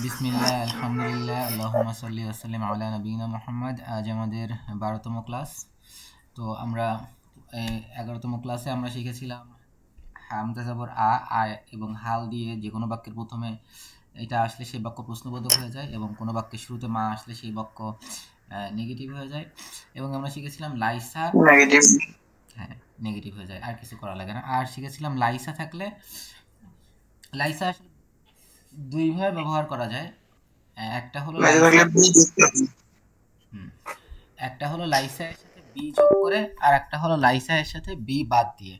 বিসমিল্লাহ আলহামদুলিল্লাহ আল্লাহুম্মা সাল্লি ওয়া সাল্লিম আলা নবিয়িনা মুহাম্মদ। আজ আমাদের ১২তম ক্লাস। তো আমরা ১১তম ক্লাসে আমরা শিখেছিলাম হামজা জবর আ এবং হাল দিয়ে যে কোনো বাক্যের প্রথমে এটা আসলে সেই বাক্য প্রশ্নবোধক হয়ে যায় এবং কোনো বাক্যের শুরুতে মা আসলে সেই বাক্য নেগেটিভ হয়ে যায়। এবং আমরা শিখেছিলাম লাইসা, নেগেটিভ। হ্যাঁ নেগেটিভ হয়ে যায়, আর কিছু করা লাগে না। আর শিখেছিলাম লাইসা থাকলে লাইসা আসলে দুইভাবে ব্যবহার করা যায়। একটা হলো মেঝে লাইসা, থাকলে বি দেখতে হবে। হুম, একটা হলো লাইসা এর সাথে বি যোগ করে, আর একটা হলো লাইসা এর সাথে বি বাদ দিয়ে।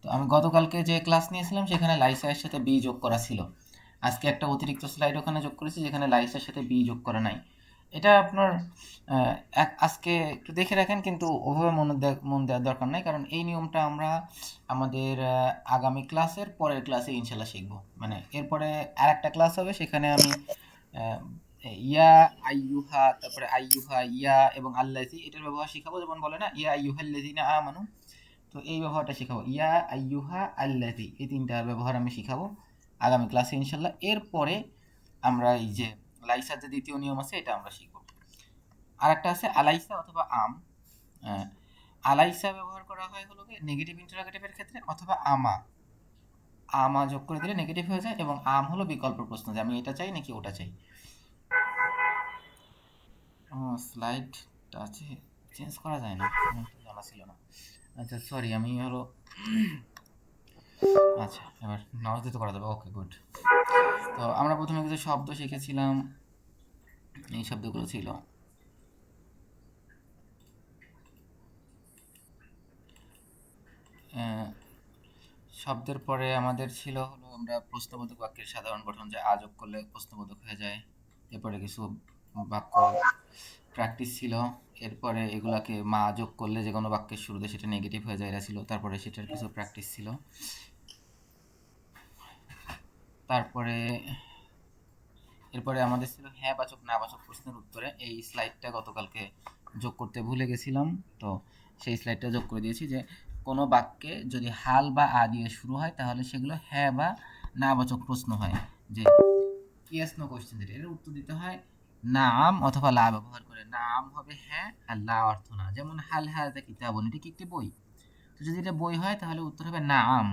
তো আমি গতকালকে যে ক্লাস নিয়েছিলাম সেখানে লাইসা এর সাথে বি যোগ করা ছিল। আজকে একটা অতিরিক্ত স্লাইড ওখানে যোগ করেছি যেখানে লাইসার সাথে বি যোগ করা নাই। এটা আপনার আজকে একটু দেখে রাখেন, কিন্তু ওভাবে মন দেওয়ার দরকার নাই, কারণ এই নিয়মটা আমরা আমাদের আগামী ক্লাসের পরের ক্লাসে ইনশাল্লাহ শিখবো। মানে এরপরে আর একটা ক্লাস হবে, সেখানে আমি আহ, ইয়া আইয়ুহা, তারপরে আইয়ুহা, ইয়া এবং আল্লাযী এটার ব্যবহার শিখাবো। যেমন বলে না ইয়া আইয়ুহাল্লাযীনা আমানু, তো এই ব্যবহারটা শিখাবো। ইয়া আইয়ুহা আল্লাযী, এই তিনটার ব্যবহার আমি শিখাবো আগামী ক্লাসে ইনশাল্লাহ। এরপরে আমরা এই যে লাইসার যে দ্বিতীয় নিয়ম আছে এটা আমরা শিখবো। আর একটা আছে আলাইসা অথবা আম। আহ, আলাইসা ব্যবহার করা হয় হলো নেগেটিভ ইন্টারোগেটিভের ক্ষেত্রে, অথবা আমা। আমা যোগ করে দিলে নেগেটিভ হয়ে যায়, এবং আম হলো বিকল্প প্রশ্ন যে আমি এটা চাই নাকি ওটা চাই। স্লাইডটা আছে, চেঞ্জ করা যায় না, আমার তো জানা ছিল না। আচ্ছা সরি, আমি হলো আচ্ছা এবার নামাজ দিতে করা যাবে, ওকে গুড। তো আমরা প্রথমে কিছু শব্দ শিখেছিলাম, এই শব্দগুলো ছিল আহ, শব্দের পরে আমাদের ছিল হলো আমরা প্রশ্নবোধক বাক্যের সাধারণ গঠন, যে আ যোগ করলে প্রশ্নবোধক হয়ে যায়। এরপরে কিছু বাক্য প্র্যাকটিস ছিল। এরপরে এগুলাকে মা যোগ করলে যে কোনো বাক্যের শুরুতে সেটা নেগেটিভ হয়ে যায়, এটা ছিল। তারপরে সেটার কিছু প্র্যাকটিস ছিল। তারপরে এরপরে আমাদের ছিল হ্যাঁ বাচক না বাচক প্রশ্নের উত্তরে। এই স্লাইডটা গতকালকে যোগ করতে ভুলে গেছিলাম, তো সেই স্লাইডটা যোগ করে দিয়েছি, যে কোনো বাক্যে যদি হাল বা আ দিয়ে শুরু হয় তাহলে সেগুলো হ্যাঁ বা না বাচক প্রশ্ন হয়। যে ইয়েস নো কোশ্চেন, যেটা এর উত্তর দিতে হয় নাম অথবা লা ব্যবহার করে। নাম হবে হ্যাঁ, আর লা অর্থ না। যেমন হাল হাজা কিতাবুন, এটা কি একটি বই? তো যদি এটা বই হয় তাহলে উত্তর হবে নাম,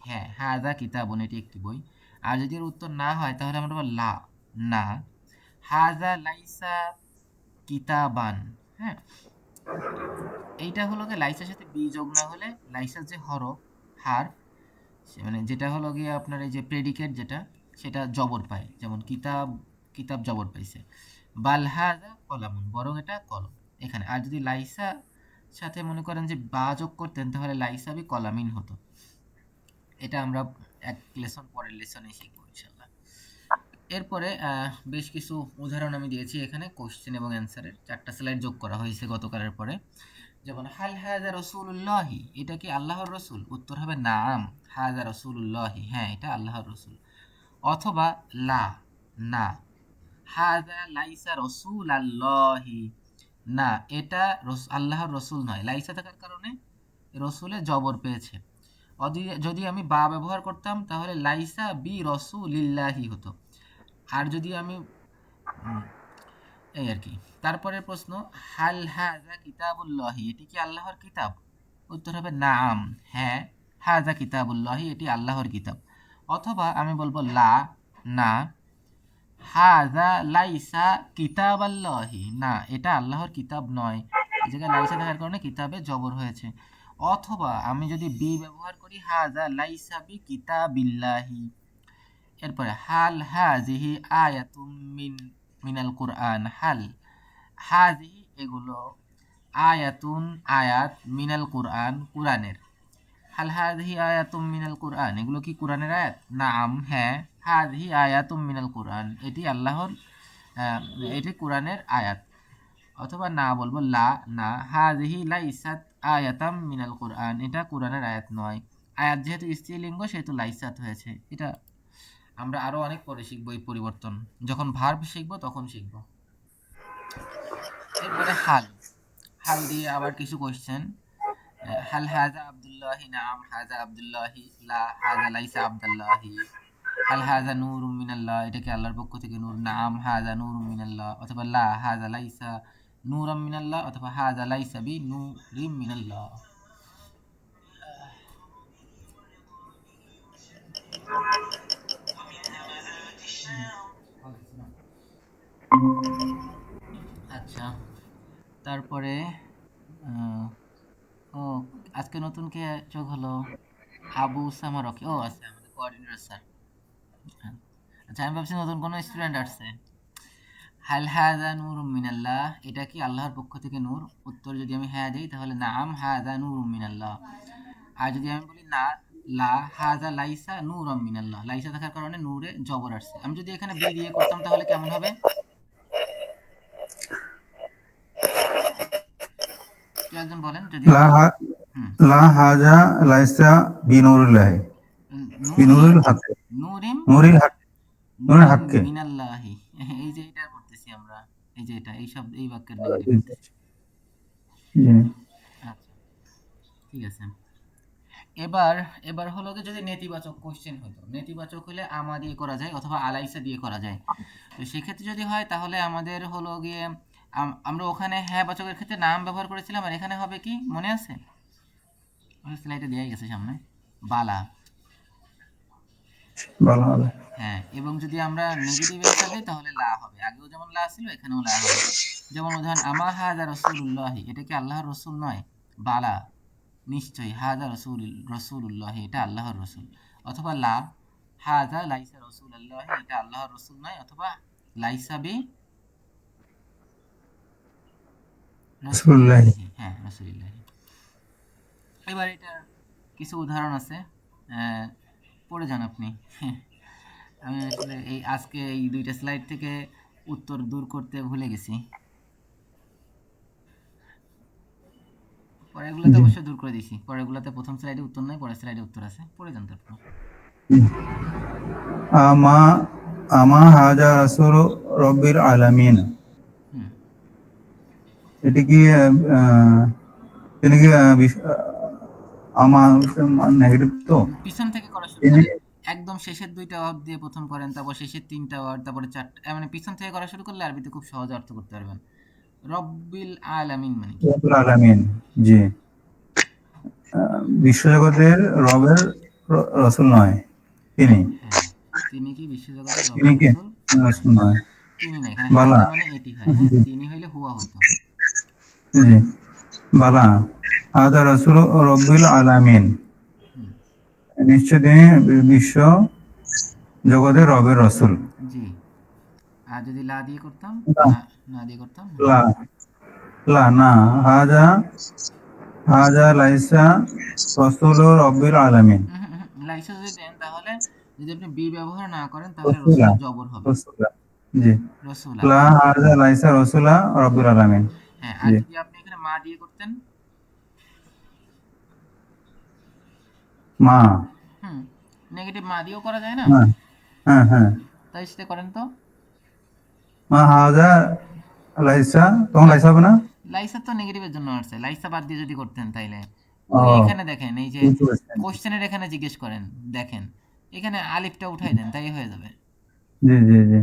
হ্যাঁ, হাজা কিতাবুন এটি একটি বই। আর যদি এর উত্তর না হয় তাহলে আমরা বলবো লা, না। হাজা লাইসা কিতাবান, হ্যাঁ। এইটা হলো গিয়ে লাইসার সাথে বি যোগ না হলে লাইসার যে হরফ, হার, মানে যেটা হলো গিয়ে আপনার এই যে প্রেডিকেট যেটা, সেটা জবর পায়। যেমন কিতাব, কিতাব জবর পাইছে। বাল হাজা কলামুন, বরং এটা কলম এখানে। আর যদি লাইসা সাথে মনে করেন যে বা যোগ করতেন তাহলে লাইসা বি কলামিন হতো। এটা আমরা এক লেসন পরের লেসনে শিখবো ইনশাল্লাহ। এরপরে বেশ কিছু উদাহরণ আমি দিয়েছি এখানে, কোশ্চেন এবং অ্যান্সারের 4টা স্লাইড যোগ করা হয়েছে গতকালের পরে। যেমন হাল হাজা রসুল্লাহি, এটা কি আল্লাহর রসুল? উত্তর হবে নাম, হাজা রসুল্লাহি, হ্যাঁ এটা আল্লাহর রসুল। অথবা লা, না। হাজা লাইসা রসুল আল্লাহি, না এটা আল্লাহর রসুল নয়। লাইসা থাকার কারণে রসুলে জবর পেয়েছে। যদি আমি বা ব্যবহার করতাম তাহলে লাইসা বি রসুলিল্লাহি হতো। আর যদি আমি এই আর কি। তারপরের প্রশ্ন, হাল হাজা কিতাবুল্লাহি, এটি কি আল্লাহর কিতাব? উত্তর হবে নাম, হ্যাঁ হাজা কিতাবুল্লাহি, এটি আল্লাহর কিতাব। অথবা আমি বলবো লা, না। হাজা লাইসা কিতাব আল্লাহি, না এটা আল্লাহর কিতাব নয়। এই জায়গায় লাইসা থাকার কারণে কিতাবে জবর হয়েছে। অথবা আমি যদি বি ব্যবহার করি, হাজা লাইসা বি কিতাবিল্লাহি। এরপরে হাল হাজিহি আয়াতুম মিনাল কুরআন, হাল হাজিহি এগুলো আয়াতুন আয়াত, মিনাল কুরআন কুরআনের। হাল হাজিহি আয়াতুম মিনাল কুরআন, এগুলো কি কুরআনের আয়াত? নাম, হ্যাঁ হাজিহি আয়াতুম মিনাল কুরআন, এটি আল্লাহর আহ, এটি কুরআনের আয়াত। অথবা না বলবো লা, না হাজিহি লাইসাত আয়াতাম মিনাল কুরআন, এটা কুরআনের আয়াত নয়। আয়াত যেহেতু স্ত্রীলিঙ্গ সেহেতু লাইসাত হয়েছে। এটা আমরা আরো অনেক পরে শিখবো, এই পরিবর্তন যখন ভার্ব শিখবো তখন শিখবো। এরপরে হাল, হাল দিয়ে আবার কিছু কোশ্চেন। হাল হাজা আব্দুল্লাহি, নাম হাজা আব্দুল্লাহি, লা হাজা লাইসা আব্দুল্লাহি। হাল হাযা নূরুম মিনাল্লাহ, এটা কি আল্লাহর পক্ষ থেকে নূর? নাম হাযা নূরুম মিনাল্লাহ, অথবা লা হাযা লাইসা নূরাম মিনাল্লাহ, অথবা হাযা লাইসা বি নূরিম মিনাল্লাহ। আচ্ছা, তারপরে আহ, ও আজকে নতুন কে যোগ হলো? Abu Osama Rocky. ও আচ্ছা, আমাদের কোঅর্ডিনেটর স্যার। আচ্ছা, আমি ভাবছি নতুন কোনো স্টুডেন্ট আসছে। হাল হাযা নূরুম মিনাল্লাহ, এটা কি আল্লাহর পক্ষ থেকে নূর? উত্তর যদি আমি হ্যাঁ দিই তাহলে নাম হাযা নূরুম মিনাল্লাহ। আর যদি আমি বলি না, লা হাযা লাইসা নূরাম মিনাল্লাহ, লাইসা থাকার কারণে নূরে জবর আসছে। আমি যদি এখানে বি দিয়ে করতাম তাহলে কেমন হবে? কেউ একজন বলেন যদি লা আমি। হা- হুম। লা হাজা লাইসা বিনুরিল্লাহি নূরিম বিনুরিল হাকে নূরিম নুরিল হাক নুরিল নূরিম হাক্কে। মিনাল্লাহি, এই যে এটা করতেছি আমরা, এই যে এটা, এই শব্দ, এই বাক্যের নেগেটিভ করতেছি। জি। আচ্ছা, ঠিক আছে। এবার এবার হলো যে যদি নেতিবাচক কোশ্চেন হতো, নেতিবাচক হলে আমা দিয়ে করা যায় অথবা আলাইসা দিয়ে করা যায়। তো সেক্ষেত্রে যদি হয় তাহলে আমাদের হলো গিয়ে আমরা ওখানে হ্যাঁ বাচকের ক্ষেত্রে নাম ব্যবহার করেছিলাম, আর এখানে হবে কি মনে আছে? ওই স্লাইডে দেওয়াই গেছে সামনে, বালা। ভালো হবে। হ্যাঁ, এবং যদি আমরা নেগেটিভ অ্যান্সার দিই তাহলে লা হবে, আগেও যেমন লা ছিল এখানেও লা হবে। যেমন উদাহরণ, আমা হাজা রসুল্লাহি, এটা কি আল্লাহর রসুল নয়? বালা, নিশ্চয়ই, হাজা রসুল্লাহি, এটা আল্লাহর রসুল। অথবা লা হাজা লাইসা রসুল আল্লাহি, এটা আল্লাহর রসুল নয়, অথবা লাইসা বি রাসূলুল্লাহি। রসুলিল্লাহি, হ্যাঁ রসুলিল্লাহি। এবার এটা কিছু উদাহরণ আছে, আহ, পড়ে যান আপনি। আমি আসলে এই আজকে এই দুইটা স্লাইড থেকে উত্তর দূর করতে ভুলে গেছি, পরেরগুলোতে জি। অবশ্যই দূর করে দিয়েছি। পরেরগুলোতে প্রথম স্লাইডে উত্তর নাই, পরের স্লাইডে উত্তর আছে, পড়ে যান তারপর। আমা আমা হাজা রাসূলু রাব্বিল আলামিন। হুম। এটি কি তিনি কি আমা নেগেটিভ তো? পিছন থেকে করা শুরু তিনি করেন, একদম শেষের দুইটা ওয়ার্ড দিয়ে প্রথম করেন, তারপর শেষের তিনটা ওয়ার্ড, তারপরে চারটা, মানে পিছন থেকে করা শুরু করলে আরবিতে খুব সহজে অর্থ করতে পারবেন। রব্বিল আলামিন মানে কি? রাব্বুল আলামিন। জি। বিশ্বজগতের রবের রসুল নয় তিনি। হ্যাঁ, তিনি কি বিশ্বজগতের তিনি রবের কি রসুল নয়? রসুল নয়। তিনি না, এখানে বালা। হাজা মানে এটি হয়, হ্যাঁ, জি। তিনি হইলে হুয়া হইতো। জি। বালা হাদা রাসূল রব্বিল আলামিন। হুম। নিশ্চয় তিনি বিশ্ব জগতের রবের রসুল। জি। আর যদি লা দিয়ে করতাম, না, না, না দিয়ে করতাম, হ্যাঁ। লা লা না হাজা হাজা লাইসা রসুল রব্বিল আলামিন। লাইসা যদি দেন তাহলে, যদি আপনি বি ব্যবহার না করেন তাহলে রসুলা রসুলের জবর হবে রসুলা। জি। রসুলা। লা হাজা লাইসা রসুলা রব্বিল আলামিন। হ্যাঁ, আর জি। যদি আপনি এখানে মা দিয়ে করতেন, মা। হুম, নেগেটিভ মা দিয়েও করা যায় না? হ্যাঁ হ্যাঁ হ্যাঁ। তাই সেটা করেন তো। মা হাজা লাইসা, তখন লাইসা হবে না? লাইসা তো নেগেটিভের জন্য আসছে, লাইসা বাদ দিয়ে যদি করতেন তাইলে, ও ওই এখানে দেখেন, এই যে বুঝতে পারছেন। কোশ্চেনের এখানে জিজ্ঞেস করেন, দেখেন এখানে আলিফটা উঠাই দেন, তাই হয়ে যাবে। জি জি জি।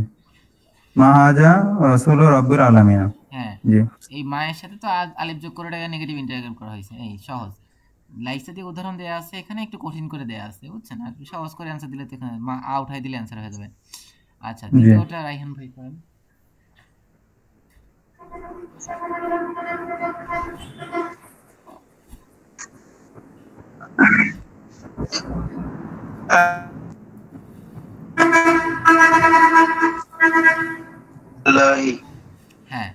মা হাজা রসুল রব্বিল আলামিন। হ্যাঁ, জি এই মায়ের সাথে তো আলিফ যোগ করে নেগেটিভ ইন্টারগ্রেট করা হয়েছে, এই সহজ। লাইসা দিয়ে উদাহরণ দেওয়া আছে, এখানে একটু কঠিন করে দেওয়া আছে, বুঝছেন? আর একটু সহজ করে অ্যান্সার দিলে তো এখানে মা উঠাই দিলে অ্যান্সার হয়ে যাবে। আচ্ছা, জি। দ্বিতীয়টা রাইহান ভাই করেন। Allahi. হ্যাঁ।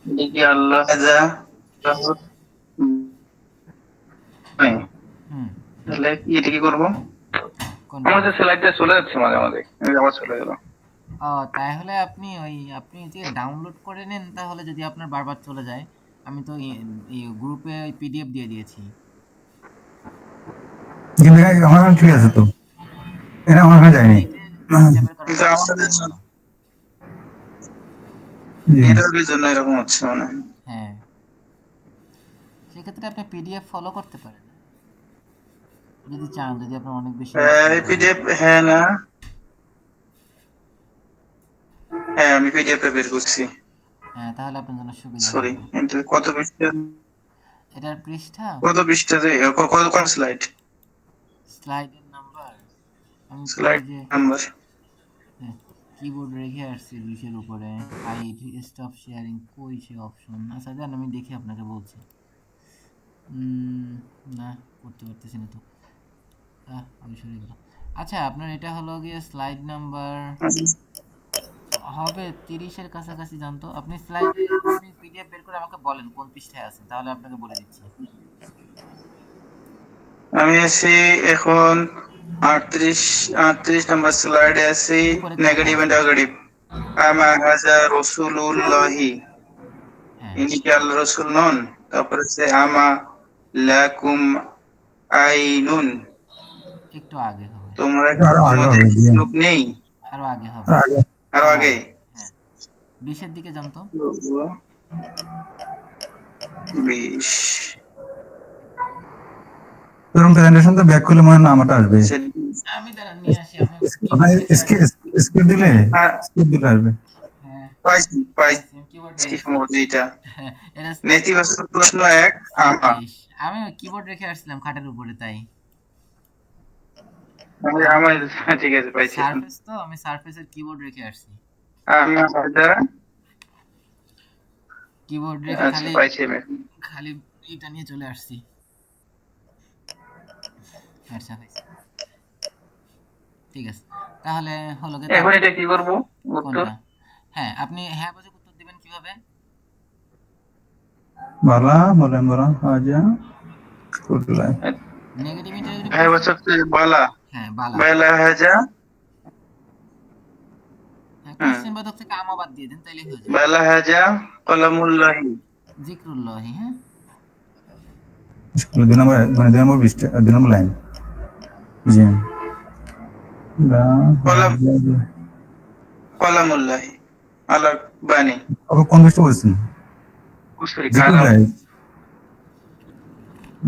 Jadi Allah ada হুম। তাহলে এটা কি করবো? কোনটা? আমাদের স্লাইডটা চলে যাচ্ছে মাঝে মাঝে, এই আবার চলে গেল। ও, তাহলে আপনি আপনি যে ডাউনলোড করে নেন, তাহলে যদি আপনার বারবার চলে যায়, আমি তো এই গ্রুপে ওই পিডিএফ দিয়ে দিয়েছি। কিন্তু আমার কাছে ঠিক আছে তো, এটা আমার কাছে যায়নি। এইটা ডিস্টার্বের কারণে কিন্তু হচ্ছে আমাদের সম্ভবত। জি নেটওয়ার্কের জন্য এরকম হচ্ছে মানে। হ্যাঁ, সেক্ষেত্রে আপনি পিডিএফ ফলো করতে পারেন, যদি চান, যদি আপনার অনেক বেশি অসুবিধা হয়। পিডিএফ হ্যাঁ না, আমি পিডিএফ বের করছি। হ্যাঁ, তাহলে আপনার জন্য সুবিধা সরি, হবে। কিন্তু কত পৃষ্ঠা? এটার পৃষ্ঠা, কত পৃষ্ঠাতে কত কোন স্লাইড? স্লাইডের নাম্বার, আমি তো স্লাইড এই যে নাম্বার। কিবোর্ড রেখে আসছি 20-এর উপরে। হাইড, স্টপ শেয়ারিং, কই সে অপশন? আচ্ছা দেন আমি দেখি আপনাকে বলছি। না, করতে পারতেছি না তো। ওই সরে গেল। আচ্ছা, আপনার এটা হলো গিয়ে স্লাইড নাম্বার হবে 30-এর কাছাকাছি জানতো। আপনি স্লাইডে, আপনি পিডিএফ বের করে আমাকে বলেন কোন পৃষ্ঠায় আছেন, তাহলে আপনাকে বলে দিচ্ছি। আমি আছি এখন 38 নাম্বার স্লাইডে আছি। উপরে নেগেটিভ কোনটা? And negative. আমা হাজা রাসূলুল্লাহি, হ্যাঁ, ইনি কি আল্লাহ রাসূল নন? তারপরে আছে আমা লাকুম আইনুন, একটু আগে হবে, তোমরা আরো আগে তোমাদের হবে কি জি। চোখ নেই? আরো আগে হবে, আরো আগে। আরো আরো আগে। আগে। হ্যাঁ, 20-এর দিকে জানতো। 20। এরকম প্রেজেন্টেশন তো ব্যাক করলে মনে হয় নামটা আসবে। আমি দাঁড়ান নিয়ে আসি, আপনি আপনার কিবোর্ড রেখে আসেন। স্কিপ দিলে হ্যাঁ, আসবে। হ্যাঁ, পাইছি পাইছি, পাইছি আমি কিবোর্ড রেখে আসছি। সম্ভবত এইটা। হ্যাঁ, এটা নেতিবাচক প্রশ্ন 1 আমা। 37। আমি কিবোর্ড রেখে আসছিলাম খাটের উপরে, তাই আমি আমি আমার ঠিক আছে, পাইছি এখন। সারফেস, তো আমি সারফেসের কিবোর্ড রেখে আসছি। আমা হাজা, কিবোর্ড রেখে আচ্ছা খালি পাইছি আমি এখন। খালি এটা নিয়ে চলে আসছি। আচ্ছা হয়েছে, ঠিক আছে। তাহলে হলো গিয়ে এখন এটা কি করব? উত্তর। কোনটা? হ্যাঁ, আপনি হ্যাঁ বাচক উত্তর দিবেন কিভাবে? বালা বলেন বলা আজা কুটলাই। নেগেটিভ ইন্টারোগেটিভ হ্যাঁ কোশ্চেন। বছর বালা, হ্যাঁ, বালা। বালা হাজা। হ্যাঁ, হুম, কোশ্চেন বাদক থেকে আমা বাদ দিয়ে দেন, তাইলেই হয়ে যাবে। বালা হাজা কলামুল্লাহি। জিক্রুল্লাহি, হ্যাঁ। দুই নম্বর মানে 2 নম্বর পৃষ্ঠা 2 নম্বর লাইন। জি। লা কলাম, কলামুল্লাহি আলা বানি। আবার কোন পৃষ্ঠা বলছেন? সরি, জিকুর কালাম। লাই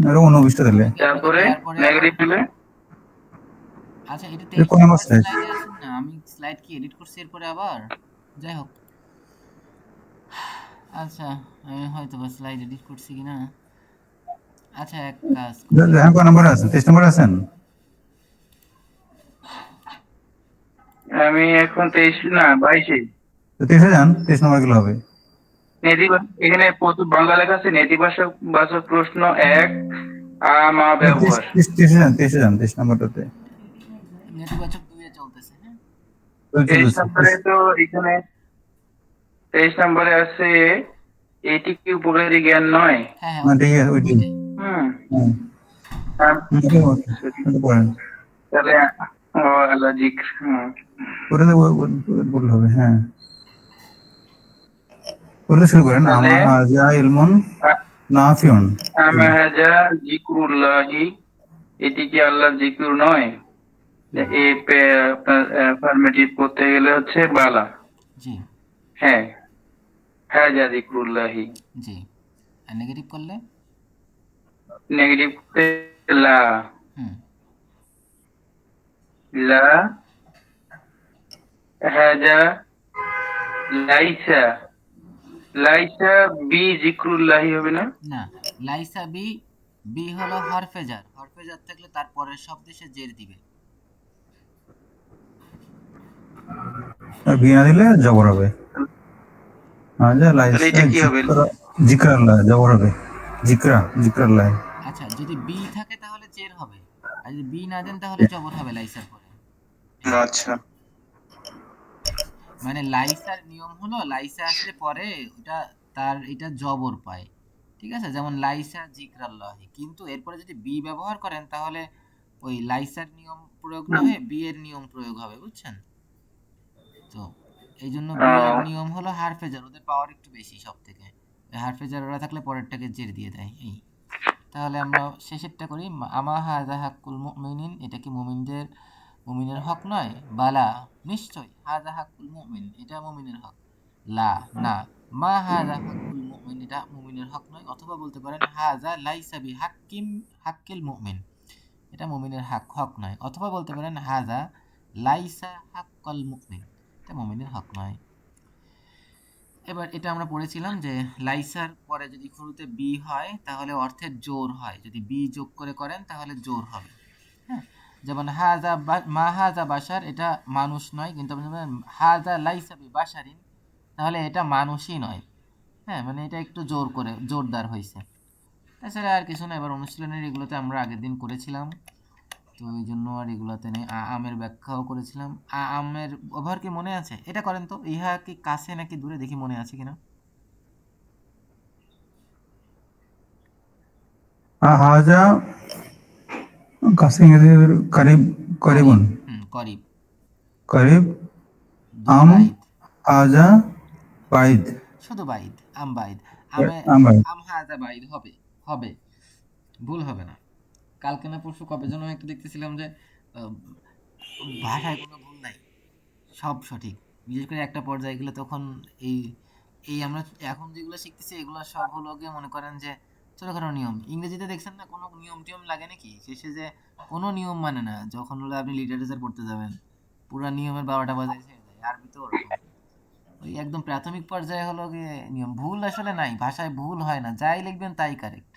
আরো অন্য পৃষ্ঠা দিলে। আপনাকে আপনাকে তারপরে দেওয়ার পরে নেগেটিভ দিলে। আচ্ছা, এটা এটা 23 কোন নম্বর নম্বর স্লাইড? স্লাইডে আছেন না? আমি স্লাইড কি এডিট করছি এরপরে আবার? যাই হোক, আচ্ছা, আমি হয়তো বা স্লাইড এডিট করছি কিনা। আচ্ছা, এক কাজ করি। দেখেন কোন নম্বরে আছেন? 23 নম্বরে আছেন? আমি এখন 23 না 22-এ। তো 23-এ যান, 23 নম্বর গুলো হবে। নেতিবাচক, এখানে প্রথম বাংলা লেখা আছে নেতিবাচক বাচক প্রশ্ন 1 আমা ব্যবহার। 23-এ যান, 23-এ যান, 23 নম্বরটাতে। নেতিবাচক 2 এ চলতেছে, হ্যাঁ। 23 চলতেছে। নম্বরে তো এখানে 23 নম্বরে আছে এটি কি উপকারী জ্ঞান নয়? হ্যাঁ, হ্যাঁ, না ঠিক ওইটাই, আছে ওইটাই। ওইটাই। হুম। হুম, আম- sorry, ওটা পড়েন। তাহলে ও আল্লাহ জিক্র। ওটাতে বললে হবে, হ্যাঁ। ওটা শুরু করেন। তাহলে আমা হাজা ইলমুন নাফিউন। আমা হাজা জিক্রুল্লাহি, এটি কি আল্লাহর জিকির নয়? এই আপনার অ্যাফার্মেটিভ করতে গেলে হচ্ছে বালা। জি, হ্যাঁ, হাজা জিক্রুল্লাহি। জি। আর নেগেটিভ করলে? নেগেটিভ করতে লা, হুম, লা হাজা লাইসা, লাইসা বি জিক্রুল্লাহি হবে না? না, লাইসা বি, বি হলো হরফেজার, হরফেজার থাকলে তার পরের শব্দে সে জের দিবে। আর বিয়ে না দিলে জবর হবে। হাজা তাহলে লাইসা এটা কি হবে? জিকরাল্লাহ জবর হবে। জিকরাল্লাহ। আচ্ছা, যদি বি থাকে তাহলে জের হবে, আর যদি বি না দেন তাহলে জবর হবে লাইসার পরে। আচ্ছা। মানে লাইসার নিয়ম হলো, লাইসা আসলে পরে ওটা তার এটা জবর পায়, ঠিক আছে? যেমন লাইসা জিক্রাল্লাহি, কিন্তু এরপরে যদি বি ব্যবহার করেন তাহলে ওই লাইসার নিয়ম প্রয়োগ না হুম। হয়ে বি এর নিয়ম প্রয়োগ হবে, বুঝছেন? তো এই জন্য বি এর নিয়ম হলো হারফেজার, ওদের পাওয়ার একটু বেশি সব থেকে। হারফেজার ওরা থাকলে পরেরটাকে জের দিয়ে দেয়। এই, তাহলে আমরা শেষেরটা করি। আমা হাযা হাক্কুল মুমিনিন, এটা কি মুমিনের হক নয়? বালা, নিশ্চয়। হাযা হাক্কুল মুমিন, এটা মুমিনের হক। লা, না। মা হাযা হাক্কুল মুমিন, এটা মুমিনের হক নয়। অথবা বলতে পারেন হাযা লাইসা বি হাক্কিল মুমিন, এটা মুমিনের হক নয়। অথবা বলতে পারেন হাযা লাইসা হাক্কাল মুমিন, এটা মুমিনের হক নয়। এবার এটা আমরা পড়েছিলাম যে লাইসার পরে যদি শুরুতে বি হয় তাহলে অর্থের জোর হয়, যদি বি যোগ করে করেন তাহলে জোর হবে। হ্যাঁ, যেমন মা হাজা বাসার, এটা মানুষ নয়, কিন্তু আপনি বলবেন হাজা লাইসা বি বাসারিন, তাহলে এটা মানুষই নয়। হ্যাঁ, মানে এটা একটু জোর করে জোরদার হয়েছে। তাছাড়া আর কিছু না। এবার অনুশীলনের এগুলোতে আমরা আগের দিন করেছিলাম, তো এই জন্য আর এগুলোতে নেই। আমের ব্যাখ্যাও করেছিলাম। আমের ব্যবহার কি মনে আছে? এটা করেন তো, ইহা কি কাছে নাকি দূরে, দেখি মনে আছে কিনা। হাজা কাছে ইংরেজি করিব, করিবুন, করিব, করিব। করিব। দূর আম বাইদ। হাজা বাইদ, শুধু বাইদ, আম বাইদ। আমে আমার আম হাজা বাইদ হবে, হবে, ভুল হবে না। কালকে না পরশু কবে যেন একটা দেখতেছিলাম যে আহ, ভাষায় কোনো ভুল নাই, সব সঠিক। বিশেষ করে একটা পর্যায়ে গেলে তখন এই এই আমরা এখন যেগুলো শিখতেছি এগুলো সব হলো গিয়ে মনে করেন যে ছোটখাটো নিয়ম। ইংরেজিতে দেখছেন না কোনো নিয়ম টিয়ম লাগে নাকি, শেষে যে কোনো নিয়ম মানে না, যখন হলো আপনি লিটারেচার পড়তে যাবেন পুরো নিয়মের 12টা বাজায় ছেড়ে যায়। আরবিতে ওরকম ওই একদম প্রাথমিক পর্যায়ে হলো গিয়ে নিয়ম, ভুল আসলে নাই, ভাষায় ভুল হয় না, যাই লিখবেন তাই কারেক্ট।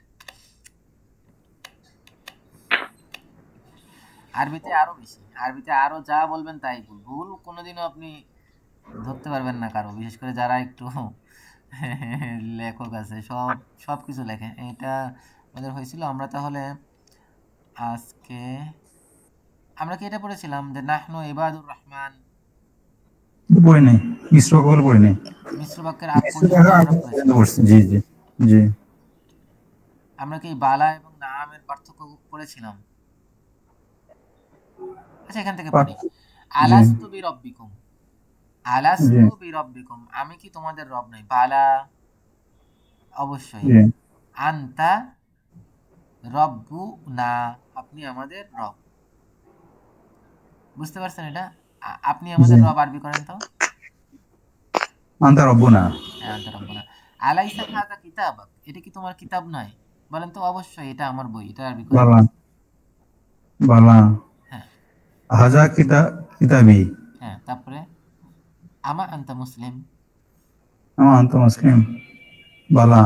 আরবিতে আরো বেশি, আরবিতে আরো যা বলবেন তাই ভুল, ভুল কোনোদিনও আপনি ধরতে পারবেন না কারো, বিশেষ করে যারা একটু লেখক আছে, সব সব কিছু লেখে। এটা আমাদের হয়েছিল। আমরা তাহলে আজকে আমরা কি এটা পড়েছিলাম যে নাহনু ইবাদুর রহমান, পড়ি নাই, মিশ্র কল পড়ি নাই। মিশ্র বাক্যের আগ পর্যন্ত আমরা পড়েছিলাম। জি জি জি। আমরা কি বালা এবং নামের পার্থক্য পড়েছিলাম? আচ্ছা, এখান থেকে পড়ি। জি আলাস্তু বিরব্বিকুম, জি আলাস্তু বিরব্বিকুম, আমি কি তোমাদের রব নই? বালা, অবশ্যই। জি আনতা রব্বু না, আপনি আমাদের রব। বুঝতে পারছেন এটা? আপনি জি। আমাদের রব আরবি করেন তো। আন্তা রব্বুনা। হ্যাঁ, আনতা রব্বুনা। আলাইসা হাযা কিতাবাক, এটা কি তোমার কিতাব নয়? বলেন তো, অবশ্যই এটা আমার বই, এটা আরবি করেন। বালা, বালা। হ্যাঁ, হাজা কিতাবি। হ্যাঁ, তারপরে আমা আনতা মুসলিম। আন্ত মুসলিম। বালা,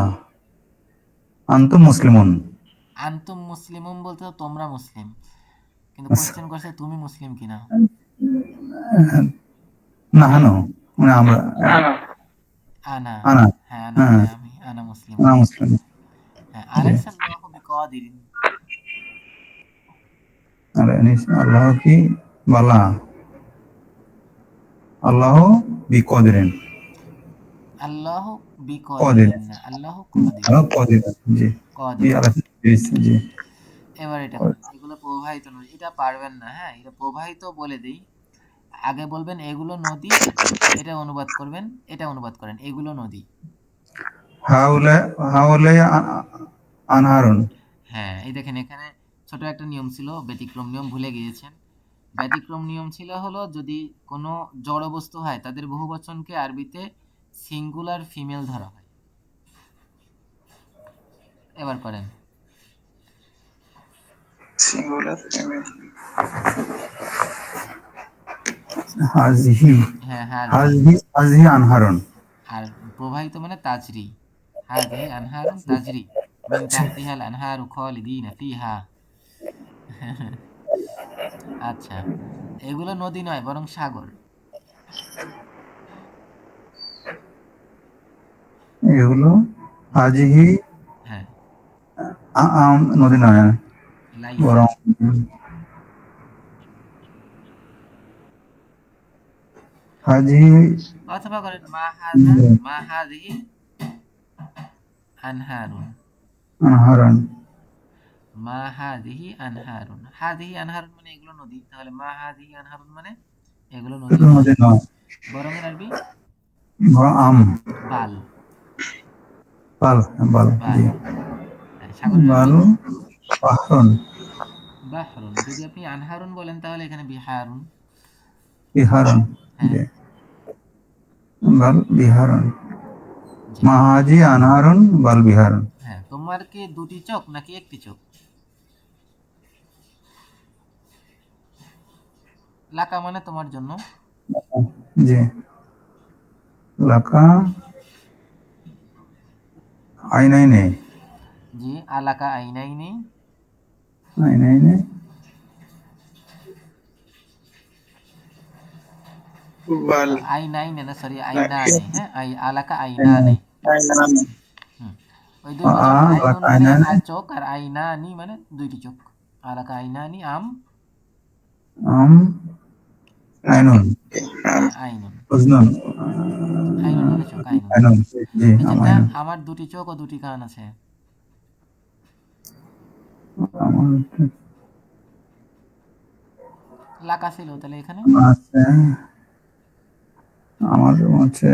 আন্তুম মুসলিমুন। আনতুম মুসলিমুন বলতে তো তোমরা মুসলিম, কিন্তু আচ্ছা। কোশ্চেন করছে তুমি মুসলিম কিনা। নাহানো, মানে আমরা। আনা। আনা, আনা। হ্যাঁ আনা হ্যাঁ, মানে আমি, আনা মুসলিম। আনা মুসলিম। হ্যাঁ, জি। আলাইসা আল্লাহু বিকাদিরিন। আরে আল্লাহ কি বালা, আল্লাহ বিকদিরিন। আল্লাহ কদির, বিকাদিরিন না, আল্লাহ কাদির। আল্লাহ কদির। জি জি কাদির। আল্লাহ। জি জি। এবার এটা করেন, এগুলো প্রবাহিত নদী, এটা পারবেন না। হ্যাঁ, এটা প্রবাহিত বলে দেই। আগে বলবেন এগুলো নদী, এটা অনুবাদ করবেন, এটা অনুবাদ করেন এগুলো নদী। হাউলে, হাউলে আনহারুন। হ্যাঁ, এই দেখেন এখানে ছোট একটা নিয়ম ছিল, ব্যতিক্রম নিয়ম ভুলে গিয়েছেন। ব্যতিক্রম নিয়ম ছিল হলো যদি কোনো জড় বস্তু হয় তাদের বহুবচনকে আরবিতে সিঙ্গুলার ফিমেল ধরা হয়। এবার করেন। Singular female. হাজিহি, হ্যাঁ, হাযিহি। হাজিহি, হাজিহি আনহারুন। আর প্রবাহিত মানে তাজরি, হাযিহি আনহারুন তাজরি মিন তাহতিহাল আনহারু খালিদিনা ফিহা। আচ্ছা, এগুলো নদী নয় বরং সাগর। এগুলো হাজিহি হ্যাঁ, নদী নয়, লাইসা। বরং হাজিহি অথবা করেন মা হাযা, মা হাযিহি আনহারুন, আনহারুন। মা হাযিহি আনহারুন। হাযিহি আনহারুন মানে এগুলো নদী, তাহলে মা হাযিহি আনহারুন মানে এগুলো নদী এগুলো নয়। নদী নয়, বরং এর আরবি বরং বাল, বাল, বাল। বাল। জি। হ্যাঁ, সাগরের বাল আরবি বাহরুন, বাহরুন। যদি আপনি আনহারুন বলেন তাহলে এখানে বিহারুন। বিহারুন। হ্যাঁ, জি, বাল বিহারুন। জি। মাহাজি আনহারুন বাল বিহারুন। হ্যাঁ, তোমার কি দুটি চোখ নাকি একটি চোখ? লাকা মানে তোমার জন্য। জি, লাকা আইনাইনে জি, আলাকা আইনাইনি, আইনাইনে বাল আইনাইনে না, সরি, আইনানে, হ্যাঁ, আলাকা আইনানে। হুম, ওই দুই বছর আইনুন মানে আইনানে চোখ, আর আইনানি মানে দুইটি চোখ। আলাকা আইনানি আম, আম আইনুন হ্যাঁ, আইনুন। উজনুন আইনুন মানে চোখ, আইনুন। আইনুন জি নিচে আম না, আইনুন আমার দুটি চোখ ও দুটি কান আছে। আমার লাকা ছিল তাহলে এখানে। আছে আমার হচ্ছে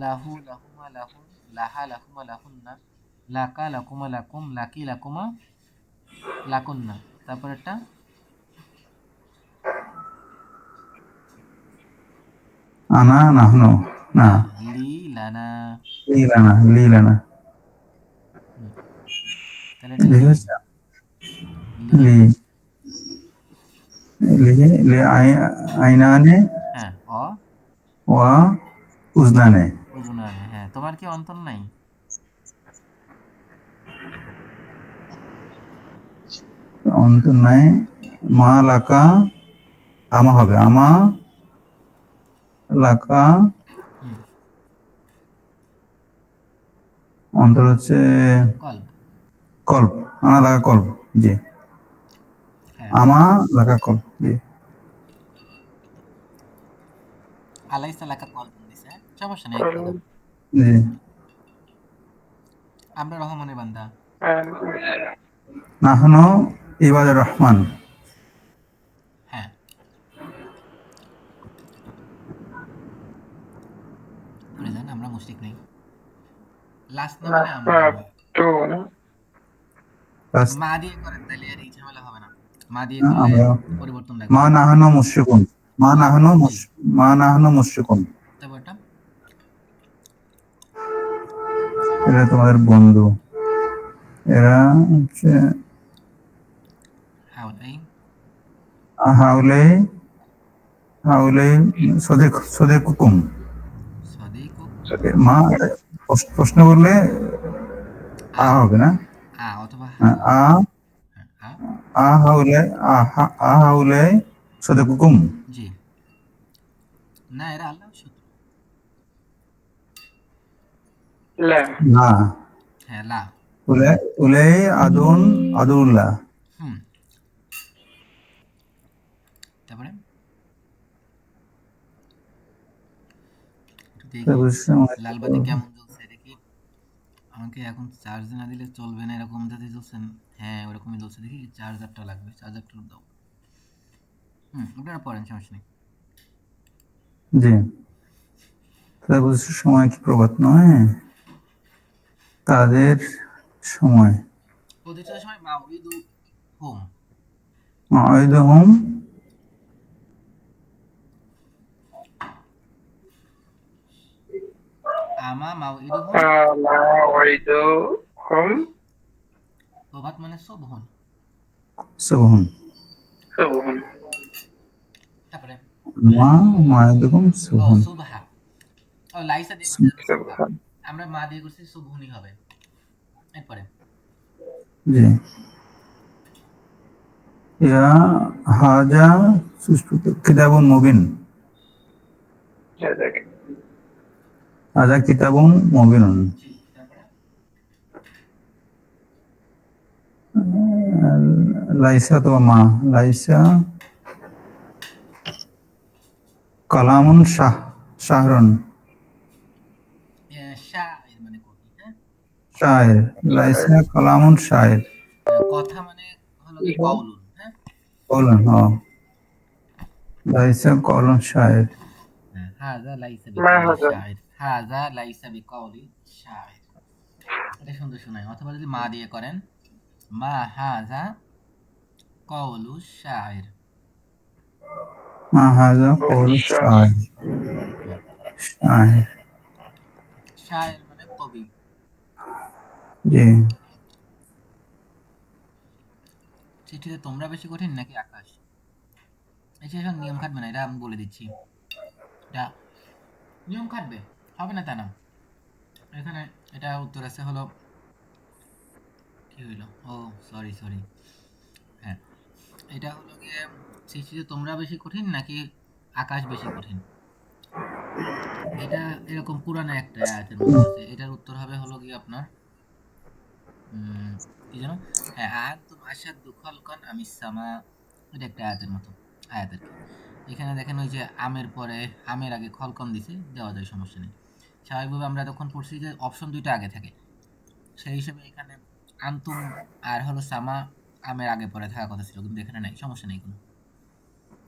লাহু লাহুমা লাহুন, লাহা লাহুমা লাহুন্না, লাকা লাকুমা লাকুম, লাকি লাকুমা লাকুন্না। তারপরেরটা আনা নাহনু না না, লি লানা। লীলানা হুম, তাহলে এটা লি, লিখেছে লি। লি লি লি আইনানে হ্যাঁ, অ ওয়া উজনানে উজুনানে। হ্যাঁ, তোমার কি অন্তর নাই? অন্তর নাই মা লাকা আমা হবে আমা লাকা হুম, অন্তর হচ্ছে কল্প। কল্প আনা লাগা কল্প জি হ্যাঁ, আমা লাগা কল্প জি আলাইসা লাকা কল্প দিছে, হ্যাঁ? সমস্যা নেই, একটু দাও। জি আমরা রহমানের বান্দা। নাহনু ইবাদুর রহমান হ্যাঁ, পড়ে যান, আমরা মুশরিক নেই। লাস্ট না মানে আমরা। তো না বাস মা দিয়ে করেন, তাইলে আর এই ঝামেলা হবে না। মা দিয়ে করলে আমরা পরিবর্তন লাগবে মা না। নাহনু মুশরিকুন মা নাহনু জি, মা নাহনু মুশরিকুন তারপরটা এরা তোমাদের বন্ধু এরা হচ্ছে হাওলাই, হাউলে হাউলে সদেকুকুম সদিকুক, মা প্রশ্ন করলে আ, হবে না আ অথবা হা। আ হ্যাঁ, আ, হাউলে হাউলে সদেকুকুম জি। না, এরা আল্লাহর শত্রু। লা না হ্যাঁ, লা। উলে উলে আদুন আদুল্লাহ হুম, তারপরে একটু দেখি লাল বাতি কেমন জ্বলছে দেখি। আমাকে এখন চার্জ না দিলে চলবে না, এরকম যাতে জ্বলছেন। হ্যাঁ, ওরকমই জ্বলছে, দেখি চার্জারটা লাগবে, চার্জারটা দাও। হুম, আপনারা পড়েন, সমস্যা নেই। জি তাদের বুঝছে সময় কি প্রভাত নয় তাদের সময় প্রতিটা সময় মা উইদু হোম, আয়দহম আমা মা উইদু হোম। মা ওয়াইদু হুম প্রভাত মানে শোভন। সবহম সুবহান তারপরে মা মায়দহম ও সবহম সুবহা, ও লাইসা দিয়ে করছে যেন সুবহা, সুবহান আমরা মা দিয়ে করছি শুভনি হবে। এরপরে জি ইয়া হাজা সুস্পষ্ট কিতাবুন মুবিন জাযাক হাজা কিতাবুন মুবিনুন জি, তারপরে লাইসা তো মা লাইসা কালামুন শাহরুন শায়ের মানে কবি, হ্যাঁ। শায়ের লাইসা কালামুন শায়ের কথা মানে হলো কি কওলুন, হ্যাঁ। বলুন লাইসা কলুন শায়ের হ্যাঁ, হাজা লাইসা মা বিকাউলি হাযা শায়ের, হাজা লাইসা বিকাউলি শায়ের। এটা সুন্দর শোনায়। অথবা যদি মা দিয়ে করেন, মা হাজা কওলু শায়ের। মা হাজা কলু শায়ের শায়ের শায়ের মানে কবি। জি চিঠিতে তোমরা বেশি কঠিন নাকি আকাশ? এই যে সব নিয়ম খাটবে না, এটা আমি বলে দিচ্ছি। এটা নিয়ম খাটবে, হবে না তা না। এখানে এটা উত্তর আছে হলো, কি হইলো, ও সরি সরি, হ্যাঁ এটা হলো গিয়ে সৃষ্টিতে তোমরা বেশি কঠিন নাকি আকাশ বেশি কঠিন, এটা এরকম পুরানো একটা আয়াতের মধ্যে আছে। এটার উত্তর হবে হলো গিয়ে আপনার কি জানো, হ্যাঁ আয়াতুম আশাদ্দু খালকান আমিস সামা, এটা একটা আয়াতের মতো আয়াত আর কি। এখানে দেখেন ওই যে আমের পরে আমের আগে খলকন দিছে, দেওয়া যায়, সমস্যা নেই। স্বাভাবিকভাবে আমরা তখন পড়ছি যে অপশন দুইটা আগে থাকে, সেই হিসেবে এখানে আন্তুম আর হলো সামা আমের আগে পরে থাকার কথা ছিল, কিন্তু এখানে নাই, সমস্যা নেই কোনো।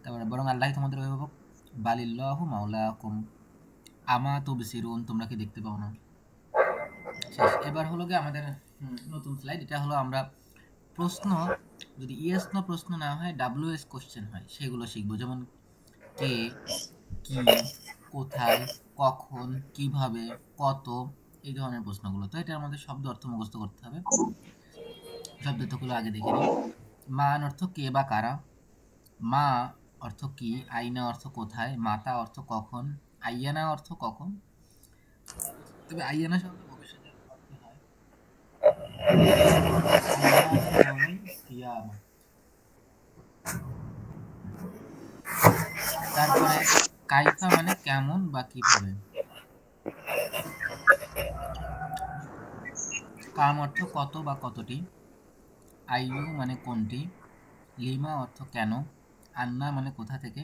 তারপরে বরং আল্লাহ তোমাদের অভিভাবক, বালিল্লাহু মাওলাকুম আমা তুবসিরুন, তোমরা কি দেখতে পাও না। শেষ। এবার হলো গিয়ে আমাদের নতুন স্লাইড, এটা হলো আমরা প্রশ্ন, যদি ইয়েস নো প্রশ্ন না হয় ডাব্লিউএস কোশ্চেন হয় সেগুলো শিখবো, যেমন কে, কি, কোথায়, কখন, কিভাবে, কত, এই ধরনের প্রশ্নগুলো। তো এটার মধ্যে শব্দ অর্থ মুখস্থ করতে হবে। শব্দ অর্থগুলো আগে দেখে নিই। মান অর্থ কে বা কারা, মা অর্থ কি, আইনা অর্থ কোথায়, মাতা অর্থ কখন, আইয়ানা অর্থ কখন, তবে আইয়ানা শব্দ ভবিষ্যতের অর্থে হয়। আইয়ানা ইয়াউমুল কিয়ামা। তারপরে কাইফা মানে কেমন বা কিভাবে, কাম অর্থ কত বা কতটি, আইয়ু মানে কোনটি, লিমা অর্থ কেন, আন্না মানে কোথা থেকে,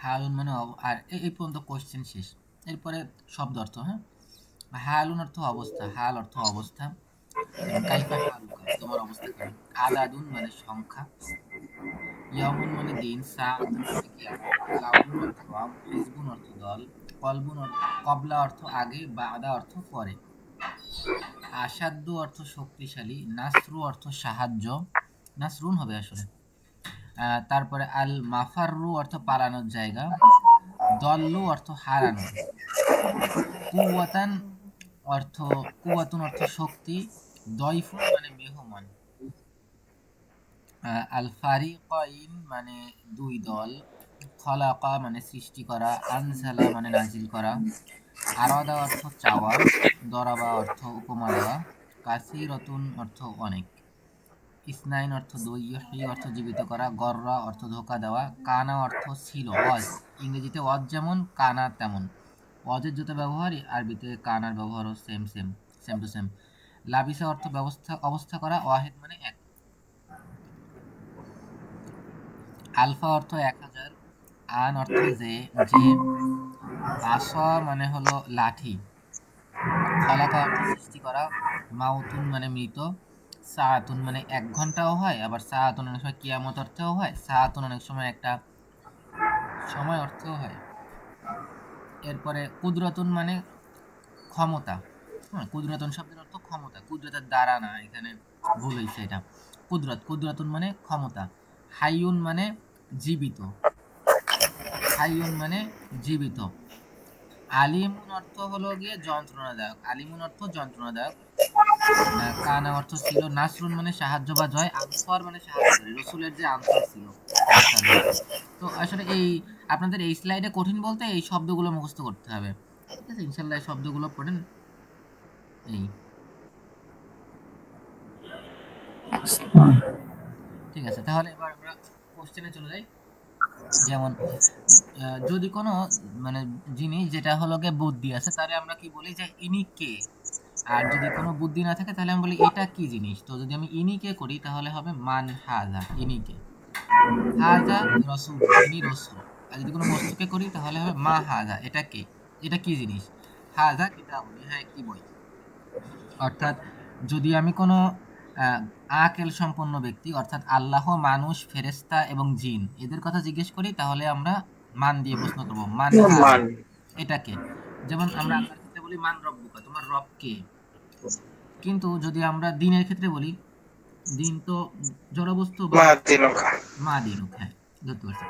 হালুন মানে আর এই পর্যন্ত কোশ্চেন শেষ। এরপরে শব্দ অর্থ, হ্যাঁ, হালুন অর্থ অবস্থা, হাল অর্থ অবস্থা, যেমন কাইফা হালুকা, তোমার অবস্থা কেমন, আদাদুন মানে সংখ্যা, ইয়ামুন মানে দিন, সাআতুন মানে কিয়ামত, লাউনুন অর্থ রং, হিজবুন অর্থ দল, কবলা অর্থ আগে, বাদা অর্থ পরে, আসাদ্দু অর্থ শক্তিশালী, নাসরু অর্থ সাহায্য, নাসরুন হবে আসলে। তারপরে আল মাফাররু অর্থ পালানোর জায়গা, দল্লু অর্থ হারানো, কুওয়াতান অর্থ কুওয়াতুন অর্থ শক্তি, দয়ফুন মানে মেহমান, আল ফারিকাইন মানে দুই দল, খলাকা মানে সৃষ্টি করা, আনজালা মানে নাজিল করা, আরাদা অর্থ চাওয়া, দরাবা অর্থ উপমা দেওয়া, কাসিরতুন অর্থ অনেক, ইসনাইন অর্থ দুই, ইহয়ি অর্থ জীবিত করা, গররা অর্থ ধোকা দেওয়া, কানা অর্থ ছিল, ওয়াজ, ইংরেজিতে ওয়াজ যেমন কানা তেমন, ওয়াজের যত ব্যবহার আরবিতে কানার ব্যবহারও same same, same to same. লাবিসা অর্থ ব্যবস্থা অবস্থা করা, ওয়াহেদ মানে এক, আলফা অর্থ 1000, আন অর্থ যে, আসা মানে হলো লাঠি, খলাকা অর্থ সৃষ্টি করা, মাউতুন মানে মৃত, সাআতুন মানে 1 ঘন্টাও হয়, আবার সাআতুন অনেক সময় কিয়ামত অর্থেও হয়, সাআতুন অনেক সময় একটা সময় অর্থেও হয়। এরপরে কুদরতুন মানে ক্ষমতা, হ্যাঁ কুদরতুন শব্দের অর্থ ক্ষমতা, কুদরতের দ্বারা না, এখানে ভুল হয়েছে এটা, কুদরতুন মানে ক্ষমতা, হাইয়ুন মানে জীবিত, হাইয়ুন মানে জীবিত, আলিমুন অর্থ হলো গিয়ে যন্ত্রণাদায়ক, আলিমুন অর্থ যন্ত্রণাদায়ক, কানা অর্থ ছিল, নাসরুন মানে সাহায্য বা জয়, আনসার মানে সাহায্যকারী, রসুলের যে আনসার ছিল আনসারুল্লাহ। তো আসলে এই আপনাদের এই স্লাইডে কঠিন বলতে এই শব্দগুলো মুখস্থ করতে হবে, ঠিক আছে, ইনশাল্লাহ এই শব্দগুলো পড়েন। এই ঠিক আছে, তাহলে এবার আমরা কোশ্চেনে চলে যাই। যেমন যদি কোনো মানে জিনিস যেটা হলো গিয়ে বুদ্ধি আছে, তাহলে আমরা কি বলি যে ইনি কে, আর যদি কোনো বুদ্ধি না থাকে তাহলে আমি বলি এটা কি জিনিস। তো যদি আমি ইনি কে করি তাহলে হবে মান হাজা, ইনি কে, হাজা রসুল, ইনি রসুল। আর যদি কোনো বস্তুকে করি তাহলে হবে মা হাজা, এটা কে, এটা কি জিনিস, হাজা কিতাবুন, হ্যাঁ কি বই। অর্থাৎ যদি আমি কোনো আহ, আকেল সম্পন্ন ব্যক্তি অর্থাৎ আল্লাহ, মানুষ, ফেরেশতা এবং জিন এদের কথা জিজ্ঞেস করি তাহলে আমরা মান দিয়ে প্রশ্ন করব, মান হাজা, মান এটাকে। যেমন আমরা আল্লাহর ক্ষেত্রে বলি মান রব্বুকা, তোমার রব কে। কিন্তু যদি আমরা দিনের ক্ষেত্রে বলি, দিন তো জড়বস্তু বা মা তিলকা মা দিনুক, হ্যাঁ ধরতে পারছি।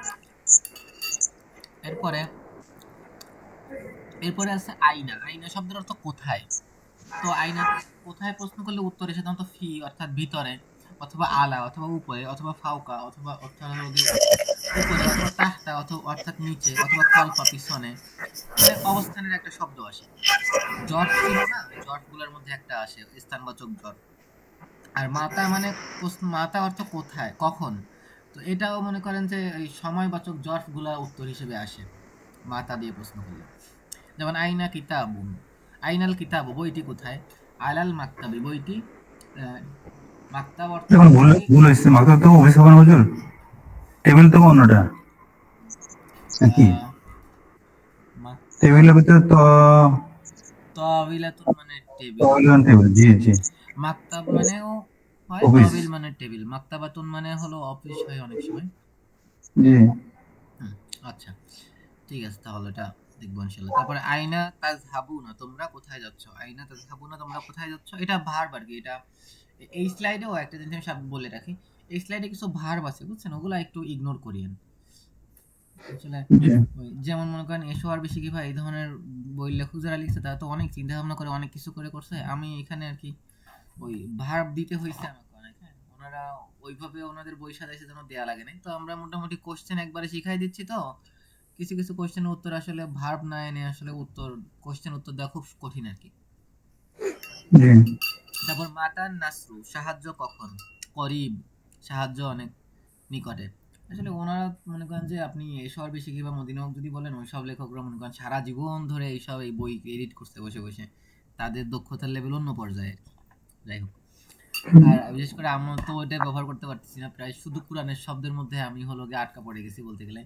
এরপরে এরপরে আছে আইনা, আইনা শব্দের অর্থ কোথায়। তো আইনা কোথায় প্রশ্ন করলে উত্তরে সাধারণত ফি অর্থাৎ ভিতরে, অথবা আলা অথবা উপরে, অথবা ফাউকা অথবা অর্থাৎ হলো গিয়ে উপরে, অথবা তাহতা অথবা অর্থাৎ নিচে, অথবা কলফা পিছনে, মানে অবস্থানের একটা শব্দ আসে। জট ছিল না, জট গুলার মধ্যে একটা আসে স্থানবাচক জট। আর মাতা মানে মাতা অর্থ কোথায়, কখন। তো এটাও মনে করেন যে এই সময়বাচক জট গুলা উত্তর হিসেবে আসে মাতা দিয়ে প্রশ্ন করলে। যেমন আইনা কিতাবুন, আইনাল কিতাবু বইটি কোথায়, আলাল মাকতাবি বইটি মাকতাব অর্থ দেখুন ভুল বই। ভুল হয়েছে, মাকতাব তো অফিস হবে না হুজুর, টেবিল তো অন্যটা নাকি? আহ, মাকতাব টেবিলের ভিতরে তো তাবিলাতুন মানে টেবিল, টেবিল টেবিল, জি জি। মাকতাব মানেও হয়, অফিস, তহবিল মানে টেবিল, মাকতাবাতুন মানে হলো অফিস হয় অনেক সময়। জি হুম, আচ্ছা, ঠিক আছে, তাহলে এটা দেখবো ইনশাল্লাহ। তারপরে আইনা তাজহাবুনা তোমরা কোথায় যাচ্ছ, আইনা তাজহাবুনা তোমরা কোথায় যাচ্ছ, এটা ভার্ব আর কি। এটা এই স্লাইডেও একটা জিনিস আমি বলে রাখি, এই স্লাইডে কিছু ভার্ব আছে বুঝছেন, ওগুলা একটু ইগনোর করিয়েন আসলে। জি ওই যেমন মনে করেন এসো আর বেশি কি ভাই এই ধরনের বই লেখক যারা লিখছে তারা তো অনেক চিন্তা ভাবনা করে অনেক কিছু করে করছে, আমি এখানে আর কি ওই ভার্ব দিতে হয়েছে আমাকে অনেক, হ্যাঁ ওনারা ওইভাবে ওনাদের বই সাজাইছে যেন দেয়া লাগে নাই, তো আমরা মোটামুটি কোশ্চেন একবারে শিখাই দিচ্ছি। তো কিছু কিছু কোশ্চেনের উত্তর আসলে ভার্ব না এনে আসলে উত্তর, কোশ্চেন উত্তর দেওয়া খুব কঠিন আর কি। জি তারপর মাতান নাসরু সাহায্য কখন, করিব সাহায্য অনেক নিকটে। আসলে ওনারা মনে করেন যে আপনি এসব বেশি কিংবা মদিনা হক যদি বলেন, ওইসব লেখকরা মনে করেন সারা জীবন ধরে এইসব এই বই এডিট করতে বসে বসে, তাদের দক্ষতার লেভেল অন্য পর্যায়ে। যাই হোক, আর বিশেষ করে আমরা তো ওইটা ব্যবহার করতে পারতেছি না, প্রায় শুধু কোরআনের শব্দের মধ্যে আমি হলো গিয়ে আটকা পড়ে গেছি বলতে গেলে।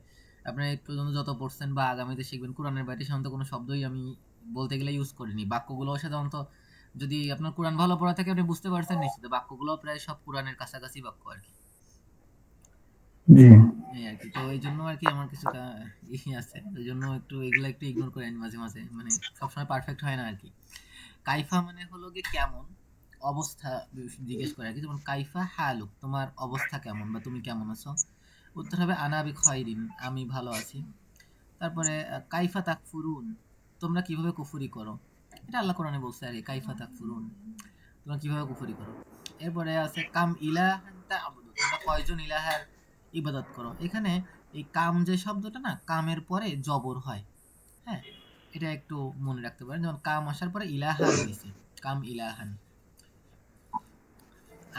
আপনারা একটু পর্যন্ত যত পড়ছেন বা আগামীতে শিখবেন, কোরআনের বাইরে সাধারণত কোনো শব্দই আমি বলতে গেলে ইউজ করিনি। বাক্যগুলো সাধারণত যদি আপনার কোরআন ভালো পড়া থাকে আপনি বুঝতে পারছেন নিশ্চিত, বাক্যগুলো প্রায় সব কোরআনের কাছাকাছি বাক্য আর কি। জি এই আর কি, তো এই জন্য আর কি আমার কিছুটা আছে, ওই জন্য একটু এগুলো একটু ইগনোর করেন মাঝে মাঝে, মানে সবসময় পারফেক্ট হয় না আর কি। কাইফা মানে হলো গিয়ে কেমন, অবস্থা জিজ্ঞেস করে আর কি। যেমন কাইফা হালুক তোমার অবস্থা কেমন বা তুমি কেমন আছো, উত্তর হবে আনা বি খয়রিন আমি ভালো আছি। তারপরে কাইফা তাকফুরুন তোমরা কিভাবে কুফরি করো, এটা আল্লাহ কোরআনে বলছে আর কি, কাইফা তাকফুরুন তোমরা কিভাবে কুফরি করো। এরপরে আছে কাম ইলাহান তা'বুদু তোমরা কয়জন ইলাহার ইবাদত করো। এখানে এই কাম যে শব্দটা না, কামের পরে জবর হয়, হ্যাঁ এটা একটু মনে রাখতে পারেন। যেমন কাম আসার পরে ইলাহান হয়েছে, কাম ইলাহান।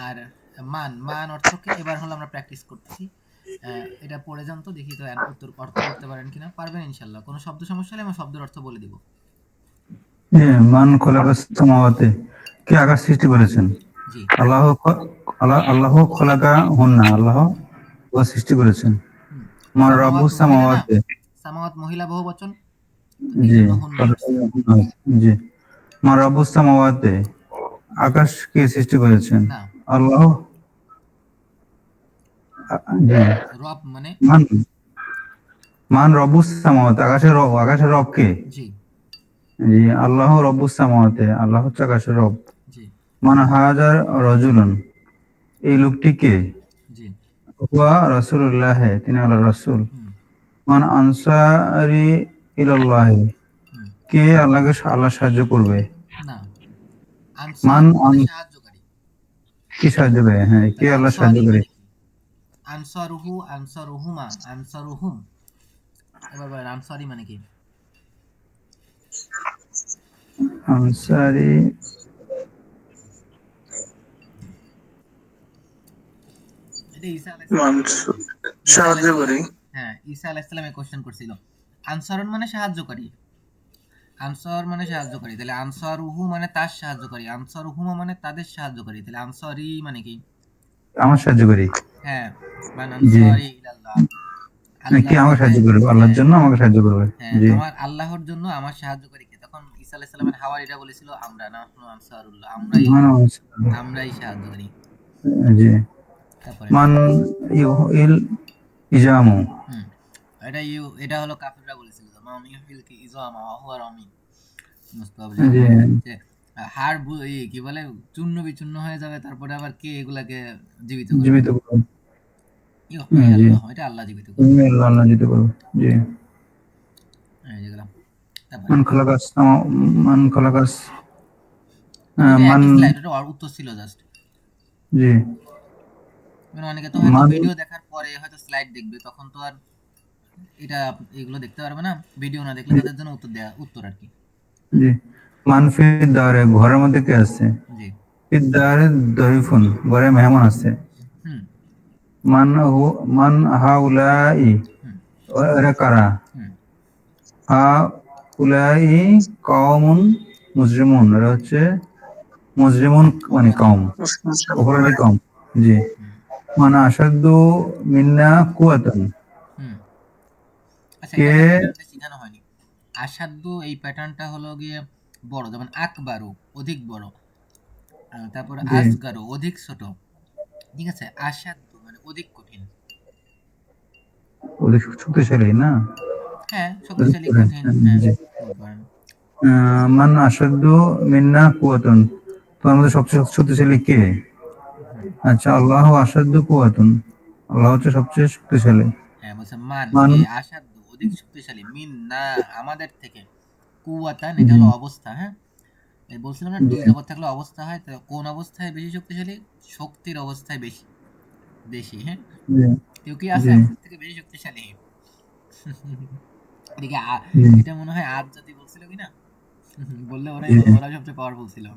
আর মান, মান অর্থকে এবার হলো আমরা প্র্যাকটিস করতেছি। এটা পড়ে যান তো দেখি তো উত্তর অর্থ করতে পারেন কিনা, পারবেন ইনশাল্লাহ। কোনো শব্দ সমস্যা হলে আমি শব্দের অর্থ বলে দিব। জি। মান খলাকাস সামাওয়াতি, কে আকাশ সৃষ্টি করেছেন? জি আল্লাহ আল্লাহ খলাকা হুন্না, আল্লাহ উহা সৃষ্টি করেছেন। হুম, মান সামাওয়াত রাব্বুস মহিলা না, সামাওয়াতি, সামাওয়াত মহিলা বহু বচন, তো এই জি জন্য হুন্না আসছে। জি। মান রাব্বুস সামাওয়াতি, আকাশ কে সৃষ্টি করেছেন? না, আল্লাহ, জি। রব মানে, মান মান রব্বুস সামাওয়াতি, আকাশের রব, আকাশের রব কে? জি জি। আল্লাহ রব্বুস সামাওয়াতি, আল্লাহ হচ্ছে আকাশের রব। জি মান হাজার রজুলুন, এই লোকটি কে? জি হুয়া রাসূলুল্লাহ, তিনি আল্লাহর রাসূল। হুম মান আনসারি ইলাল্লাহ, হুম, কে আল্লাহকে আল্লাহ সাহায্য করবে? না, মান আনসার মানে সাহায্যকারী। কি সাহায্য করে? হ্যাঁ, কে তাহলে আল্লাহ সাহায্য আনসারি করে? মানে কি, আনসারুহু আনসারুহুমা আনসারুহুম। এবার বলেন আনসারি মানে কি। আনসারি, এটা ঈসা আলাইহিসসালাম করছিল। ঈসা সাহায্য আলাইহিসসালাম, করি। হ্যাঁ ঈসা আলাইহিসসালাম এই কোশ্চেন করছিল। আনসারুন মানে সাহায্যকারী, আনসার মানে সাহায্যকারী, তাহলে আনসারুহু মানে তার সাহায্যকারী, আনসারুহুমা মানে তাদের সাহায্যকারী, তাহলে আনসারি মানে কি। আমার সাহায্য করি, হ্যাঁ, মান জি। আনসারি ইলাল্লাহ, কে আল্লাহর আমাকে পথে। সাহায্য করবে? আল্লাহর হ্যাঁ জন্য আমাকে সাহায্য করবে, হ্যাঁ, জি। আমার আল্লাহর জন্য আমার সাহায্যকারী কে, তখন ঈসা আলাইহিস সালামের হাওয়ারিরা বলেছিল আমরা না আনসারুল্লাহ, আমরাই, মান আমরাই সাহায্যকারী। জি। তারপরে মান ইল ইজামু, হুম, এটা হলো কাফিররা বলেছিল মান ইউহিল কি ইজামা ওয়া হুয়া রামীম, মুস্তাবলি জি। যে হাড় কি বলে চূর্ণ বিচূর্ণ হয়ে যাবে, তারপরে আবার কে এগুলাকে জীবিত করবে। জীবিত করবে, ইউহয়ি জি। আল্লাহ, এটা আল্লাহ জীবিত করবে। তুমি আল্লাহ জীবিত করবে, জি। এই যেগুলা, তারপরে মান খলাকাস মান খলাকাস, এটা মান, একই স্লাইড, এটা উত্তর ছিল জাস্ট। জি। মানে অনেকে তো হয়তো মান, ভিডিও দেখার পরে হয়তো স্লাইড দেখবে, তখন তো আর এটা এগুলো দেখতে পারবে না, ভিডিও না দেখলে তাদের জন্য উত্তর আর কি। জি। মানফি দারে, ঘরের মধ্যে কে আছে? জি। ফিদ দারে দয়ফুন, ঘরে মেহমান আছে। হুম মান হাউলাই, হুম এরা কারা? হুম হাউলাই কওমুন মুজরিমুন, এরা হচ্ছে মুজরিমুন মানে কওম, অপরাধী কওম। জি। হুম মান আসাদু মিন্না কুওয়াতান, হুম আচ্ছা, কে? এটা না, এটা আমাদের শেখানো হয়নি। আসাধ্য এই প্যাটার্নটা হলো গিয়ে বড়, যেমন আকবারু অধিক বড়, তারপরে জি, আসগারু অধিক ছোট, ঠিক আছে। আসাধ্য মানে অধিক কঠিন। ওদের শক্তিশালী না? হ্যাঁ, ওদের শক্তিশালী, করে, কঠিন, হ্যাঁ, জি। বলতে পারেন। মান আসাদু মিন্না কুওয়াতান, তোমার মধ্যে সবচেয়ে শক্তিশালী কে? হুম আচ্ছা, আল্লাহ আসাদু কুওয়াতুন, আল্লাহ হচ্ছে সবচেয়ে শক্তিশালী। হ্যাঁ, বলছে মান মান, কে, আসাধ্য অধিক শক্তিশালী, মিন না আমাদের থেকে, কুওয়াতান এটা জি, হলো অবস্থা, হ্যাঁ। এই বলছিলাম না জি, টু জবর থাকলে অবস্থা হয়, তো কোন অবস্থায় বেশি শক্তিশালী? শক্তির অবস্থায় বেশি, বেশি, হ্যাঁ। জি, কেউ কি আছে জি, আমাদের থেকে বেশি শক্তিশালী? এদিকে জি, এটা মনে হয় আজ জাতি বলছিল কি না? বললে ওরাই জি, বলবো, ওরা সবচেয়ে পাওয়ারফুল ছিল।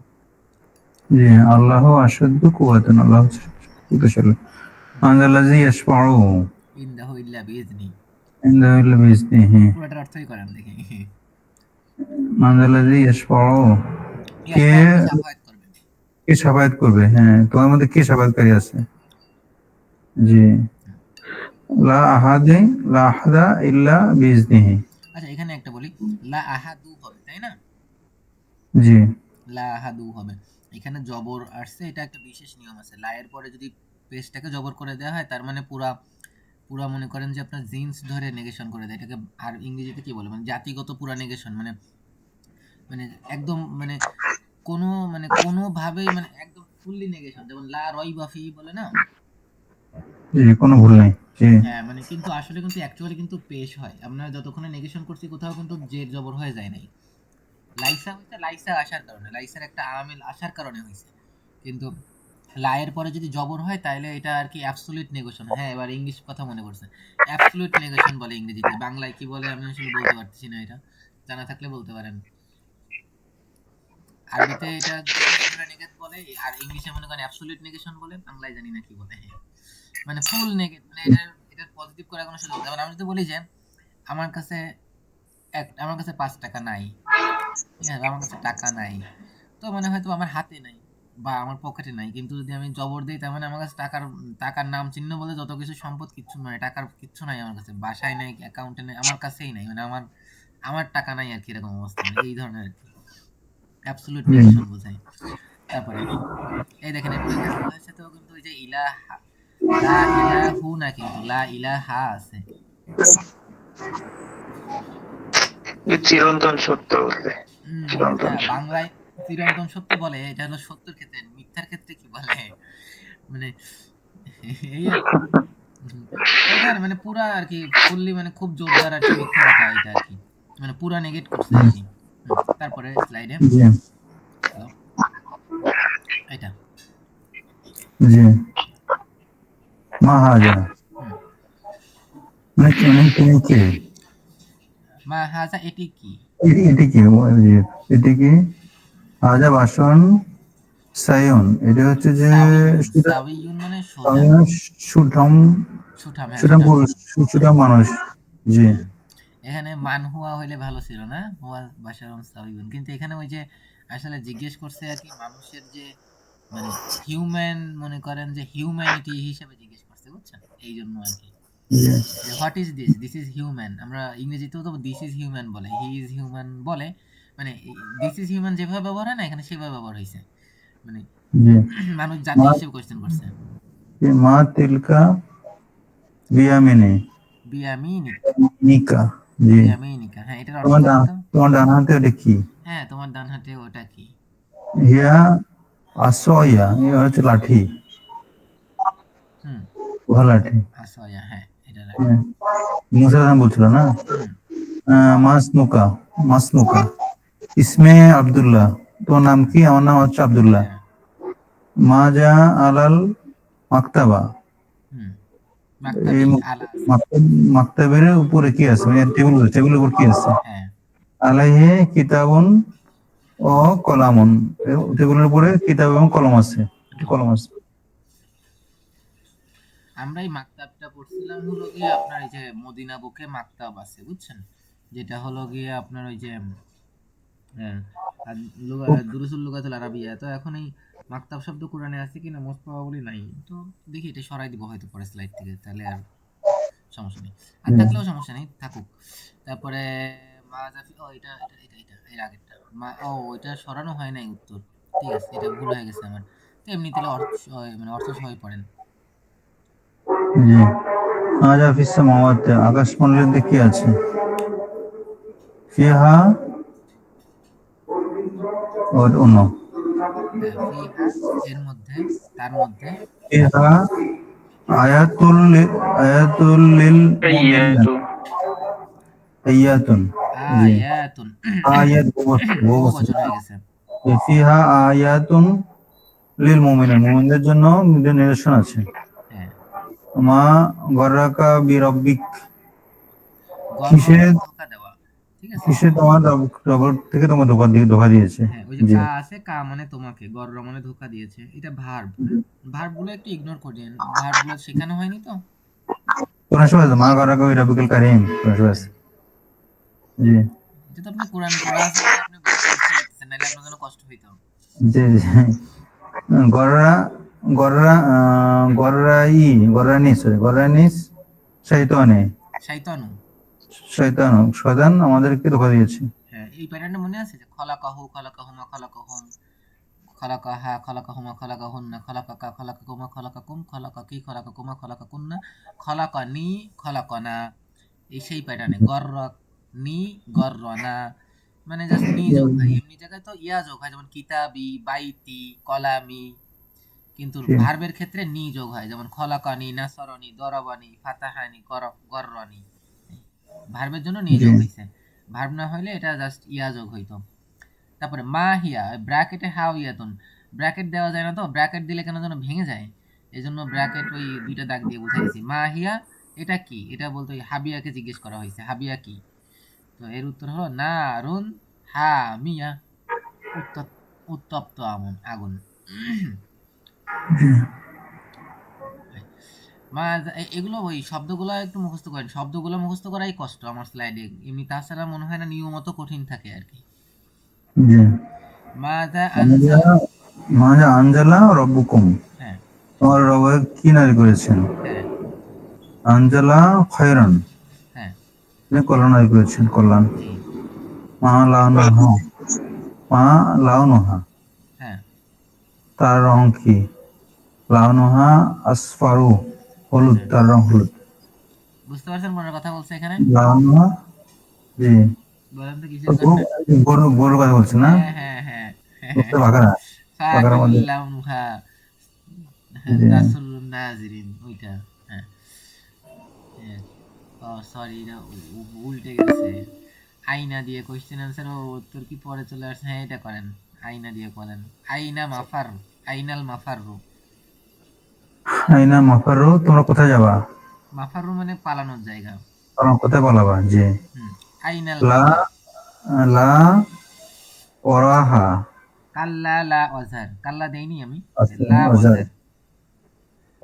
জি, আল্লাহ আসাদু কুওয়াতুন, আল্লাহ হচ্ছে সবচেয়ে শক্তিশালী। আনজাল্লাযী ইয়াশফাউ ইন্দাহু ইল্লা বিইজনি, ইনদাহু ইল্লা বিইজনিহি, পুরোটার অর্থই করেন দেখি। আনজাল্লাযী ইয়াশফাউ, কে? ইয়াশফাউ মানে সাফায়াত করবে। কে শাফায়াত করবে? হ্যাঁ, তোমার মধ্যে কে শাফায়াতকারী আছে? জি। লা আহাদে, লা আহাদা ইল্লা বিইজনিহি। আচ্ছা, এখানে একটা বলি, লা আহাদু হবে, তাই না? জি, লা আহাদু হবে। এখানে জবর আসছে, এটা একটা বিশেষ নিয়ম আছে। লা এর পরে যদি পেশটাকে জবর করে দেওয়া হয়, তার মানে পুরা পুরা মনে করেন যে আপনার জিন্স ধরে নেগেশন করে দেয় এটাকে। আর ইংরেজিতে কি বলে, মানে জাতিগত পুরা নেগেশন, মানে মানে একদম মানে কোনো মানে কোনোভাবেই মানে একদম ফুললি নেগেশন, যেমন লা রয়বা ফিহি বলে না? জি, কোনো ভুল নাই। জি, হ্যাঁ, মানে কিন্তু আসলে কিন্তু অ্যাকচুয়ালি কিন্তু পেশ হয়। আমরা যতক্ষণে নেগেশন করছি কোথাও কিন্তু জের জবর হয়ে যায় নাই। লাইসা হইছে লাইসা আসার কারণে, লাইসার একটা আমিল আসার কারণে হইছে। কিন্তু লায়ের পরে যদি জবর হয় তাহলে এটা আর কি অ্যাবসোলিউট নেগেশন। হ্যাঁ, এবার ইংলিশ কথা মনে পড়ছে। অ্যাবসোলিউট নেগেশন বলে ইংরেজিতে। বাংলায় কি বলে আমি আসলে বলতে পারতেছি না এটা। জানা থাকলে বলতে পারেন। আরবিতে এটা জিন্স ধরে নেগেট বলে, আর ইংলিশে মনে করেন অ্যাবসোলিউট নেগেশন বলে, বাংলায় জানি না কি বলে। মানে ফুল নেগেট, মানে এটার পজিটিভ করার কোনো সুযোগ নেই। যেমন আমি যদি বলি যে আমার কাছে আমার কাছে ৫ টাকা নাই। ঠিক আছে? আমার কাছে টাকা নাই। তো মানে হয়তো আমার হাতে নাই বা আমার পকেটে নাই। কিন্তু যদি আমি জবর দেই তার মানে আমার কাছে টাকার নাম চিহ্ন বলে যত কিছু সম্পদ কিচ্ছু মানে টাকার কিচ্ছু নাই আমার কাছে। বাসায় নাই, অ্যাকাউন্টে নাই, আমার কাছেই নাই। মানে আমার আমার টাকা নাই আরকি, এরকম অবস্থা। মানে এই ধরনের আরকি। অ্যাবসোলিউট জি, নেগেশন বোঝায়। তারপরে এই দেখেন, এরপরে আল্লাহর সাথেও কিন্তু ওই যে ইলাহা, লা ইলাহু না, কিন্তু লা ইলাহা আছে। চিরন্তন সত্য বলতে, চিরন্তন হ্যাঁ, সত্য। বাংলায় চিরন্তন সত্য বলে, এটা হলো সত্যর ক্ষেত্রে। মিথ্যার ক্ষেত্রে কি বলে? মানে এই আর কি। হুম, এই ধরনের মানে পুরা আর কি ফুললি মানে খুব জোরদার আর কি মিথ্যা কথা এটা আর কি। মানে পুরা নেগেট করছে আর কি। তারপরে স্লাইডে জি, হ্যালো, এটা। জি। মা হাজা, হুম, মানে কি, মানে তুমি কে? মা হাজা এটি কি? এটি কি? জি, এটি কি? হাজা বাসন সায়ন, এটা হচ্ছে যে সাউইউন, সুঠাম, সাউইউন মানে সোজা। সুঠাম, সুঠাম, হ্যাঁ, সুঠাম সুঠাম পুরুষ, মানুষ। সুঠাম মানুষ। জি, হ্যাঁ, এখানে মানহুয়া হইলে ভালো ছিল না, হুয়া বাশারুন সাউইউন, কিন্তু এখানে ওই যে আসলে জিজ্ঞেস করছে আর কি মানুষের যে মানে হিউম্যান, মনে করেন যে হিউম্যানিটি হিসেবে জিজ্ঞেস করছে, বুঝছেন? এই জন্য আর কি, জি, যে what is this, this is human. আমরা ইংরেজিতেও তো দিস ইজ হিউম্যান বলে, হি ইজ হিউম্যান বলে। মানে দিস ইজ হিউম্যান যেভাবে ব্যবহার হয় না, এখানে সেভাবে ব্যবহার হয়েছে। মানে জি। মানুষ জাতি মা, হিসেবে কোয়েশ্চেন করছে। মা তিলকা বিয়ামিনে, বিয়ামিনিকা, নিকা। জি। বিয়ামিনিকা, হ্যাঁ, এটার অর্থ বলেন তো। তোমার ডান হাতে ওটা কি? হ্যাঁ, তোমার ডান হাতে ওটা কি? হিয়া আসয়া, এ হচ্ছে লাঠি, হুম, লোহা লাঠি। আসয়া, হ্যাঁ, এটা রাইট। হ্যাঁ, মুসা বলছিল না? হুম, মাসমুকা, মাসমুকা ইসমে আব্দুল্লাহ, তোর নাম কি? আমার নাম হচ্ছে আব্দুল্লাহ। হ্যাঁ, মাজা আলাল মাকতাবা, হুম, এই মাকতাবি আলা আছে। মাকতাবের উপরে কি আছে, মানে টেবিলের উপর কি আছে? হ্যাঁ, আলাইহে কিতাবুন ও কলামুন, টেবিলের উপরে কিতাব এবং কলম আছে, একটি কলম আছে। আমরা এই মাকতাবটা পড়ছিলাম হলো গিয়ে আপনার এই যে মদিনা বুকে মাকতাব আছে বুঝছেন, যেটা হলো গিয়ে আপনার ওই যে হ্যাঁ, আর দুরুসুল লুগাতুল আরাবিয়া। তো এখন এই মাকতাব শব্দ কোরআনে আছে কিনা মোস্ট প্রবাবলি নাই। তো দেখি এটা সরাই দিব হয়তো পরে স্লাইড থেকে, তাহলে আর সমস্যা নেই। আর হুম। থাকলেও সমস্যা নেই, থাকুক। তারপরে মাজাফি, ও এটা এর আগেরটা এটা সরানো হয় নাই উত্তর। ঠিক আছে, এটা ভুল হয়ে গেছে আমার। তো এমনি তাহলে মানে অর্থ সহই পড়েন। জি, আজা ফিস সামাওয়াতি, আকাশমণ্ডলের মধ্যে কি আছে? ফিহা ওর অন্য, হ্যাঁ, ফিহা এর মধ্যে, তার মধ্যে ফিহা আয়াতুল লিল মুমিনিন, ইয়া তো আয়াতুন। জি, আয়াতুন আয়াত বহু বহু বচন। বচন হয়ে গেছে। ফিহা আয়াতুন লিল মুমিনিন, মুমিনদের জন্য নিদর্শন আছে। হ্যাঁ, মা গর্রাকা বিরব্বিক, গর্র কিসে, মানে ধোঁকা দেওয়া। ঠিক আছে। কিসে তোমার রব থেকে তোমার ধোকা দিয়েছে। হ্যাঁ, ওই যে জি, কা আছে, কা মানে তোমাকে, গর্র মানে ধোঁকা দিয়েছে। এটা ভার্ব। হ্যাঁ, ভার্ব গুলো একটু ইগনোর করেন, ভার্ব গুলো শেখানো হয়নি তো। কোরআন শরীফ আছে, মা গর্রাকা বিরব্বিকুল কারীম, কোরআন শরীফ আছে। হ্যাঁ, জি, এটা তো আপনি কোরআন পড়া আছে বলে আপনি বুঝতে পারতেছেন, নাহলে আপনার জন্য কষ্ট হইতো। জি, জি। গররা গররা গররানিস শয়তানে, শাইতানু। শয়তান আমাদেরকে ধোঁকা দিয়েছে। হ্যাঁ, এই প্যাটার্নটা মনে আছে যে খলাকাহু, খলাকাহুমা, খলাকাহুম, খলাকাহা, খলাকাহুমা, খলাকাহুন্না, খলাকাকা, খলাকাকুমা, খলাকাকুম, খলাকাকি, খলাকাকুমা, খলাকাকুন্না, খলাকানি, খলাকনা। এই সেই প্যাটার্নে নি, গররনা, মানে জাস্ট নি যোগ হয়। এমনি জায়গায় তো ইয়া যোগ হয়, যেমন কিতাবি, বাইতি, কলামি। কিন্তু জি, ভার্বের ক্ষেত্রে নি যোগ হয়, যেমন খলাকানি, নাসরানি, দরাবানি, ফাতাহানি, গররানি। ভার্বের জন্য নি জি, যোগ হইছে। ভার্ব না হইলে এটা জাস্ট ইয়া যোগ হইতো। তারপরে মা হিয়া, ব্র্যাকেটে হাও ইয়াতুন, ব্র্যাকেট দেওয়া যায় না তো, ব্র্যাকেট দিলে কেন যেন ভেঙে যায়। এই জন্য ব্র্যাকেট ওই দুইটা দাগ দিয়ে বুঝাই দিছি। মা হিয়া এটা কি, এটা বলতে ওই হাবিয়াকে জিজ্ঞেস করা হয়েছে, হাবিয়া কি। তো এর উত্তর হলো নারুন হামিয়া, উত্তপ্ত, উত্তপ্ত আগুন, আগুন। জি। মা এগুলো ওই শব্দগুলো একটু মুখস্থ করেন, শব্দগুলো মুখস্থ করাই কষ্ট আমার স্লাইডে, এমনি তাছাড়া মনে হয় না নিয়ম মতো কঠিন থাকে আর কি। জি। মাযা মাযা আনজালা। মাযা আনজালা রব্বুকুম, হ্যাঁ, তোমার রব কি নাযিল করেছেন? হ্যাঁ, আনজালা খয়রান, হ্যাঁ, তিনি কল্যাণ নাযিল করেছেন, কল্যাণ। জি, মা লাউনুহা, মা লাউনুহা, হ্যাঁ, তার রং কি? লাউনুহা আসফারু, হলুদ, হ্যাঁ। তার রং হলুদ। বুঝতে পারছেন মনের কথা বলছে এখানে? লাউনুহা, জি। বলেন তো তো কিসের জন্য? গরুর কথা বলছে না? হ্যাঁ, হ্যাঁ, হ্যাঁ, হ্যাঁ। বাঘারা, বাঘারার মধ্যে। ফাকুল্লামহা জি, তাসুরুন নাজিরিন, ওইটা। হ্যাঁ, হ্যাঁ। ও সরি, এটা উল্টে গেছে। আইনা দিয়ে কোশ্চেন আনসার ও উত্তর কি পরে চলে আসছে। হ্যাঁ, এটা করেন, আইনা দিয়ে করেন। আইনা মাফার, আইনাল মাফাররু। আইনা মাফারু, তোমরা কোথায় যাবা? মাফাররু মানে পালানোর জায়গা। তোমরা কোথায় পালাবা? জি। হুম, আইনাল লা মাফার। লা ওরাহা, কাল্লা লা ওয়াজার, কাল্লা দেইনি আমি, আচ্ছা, লা ওজার, ওয়াজার।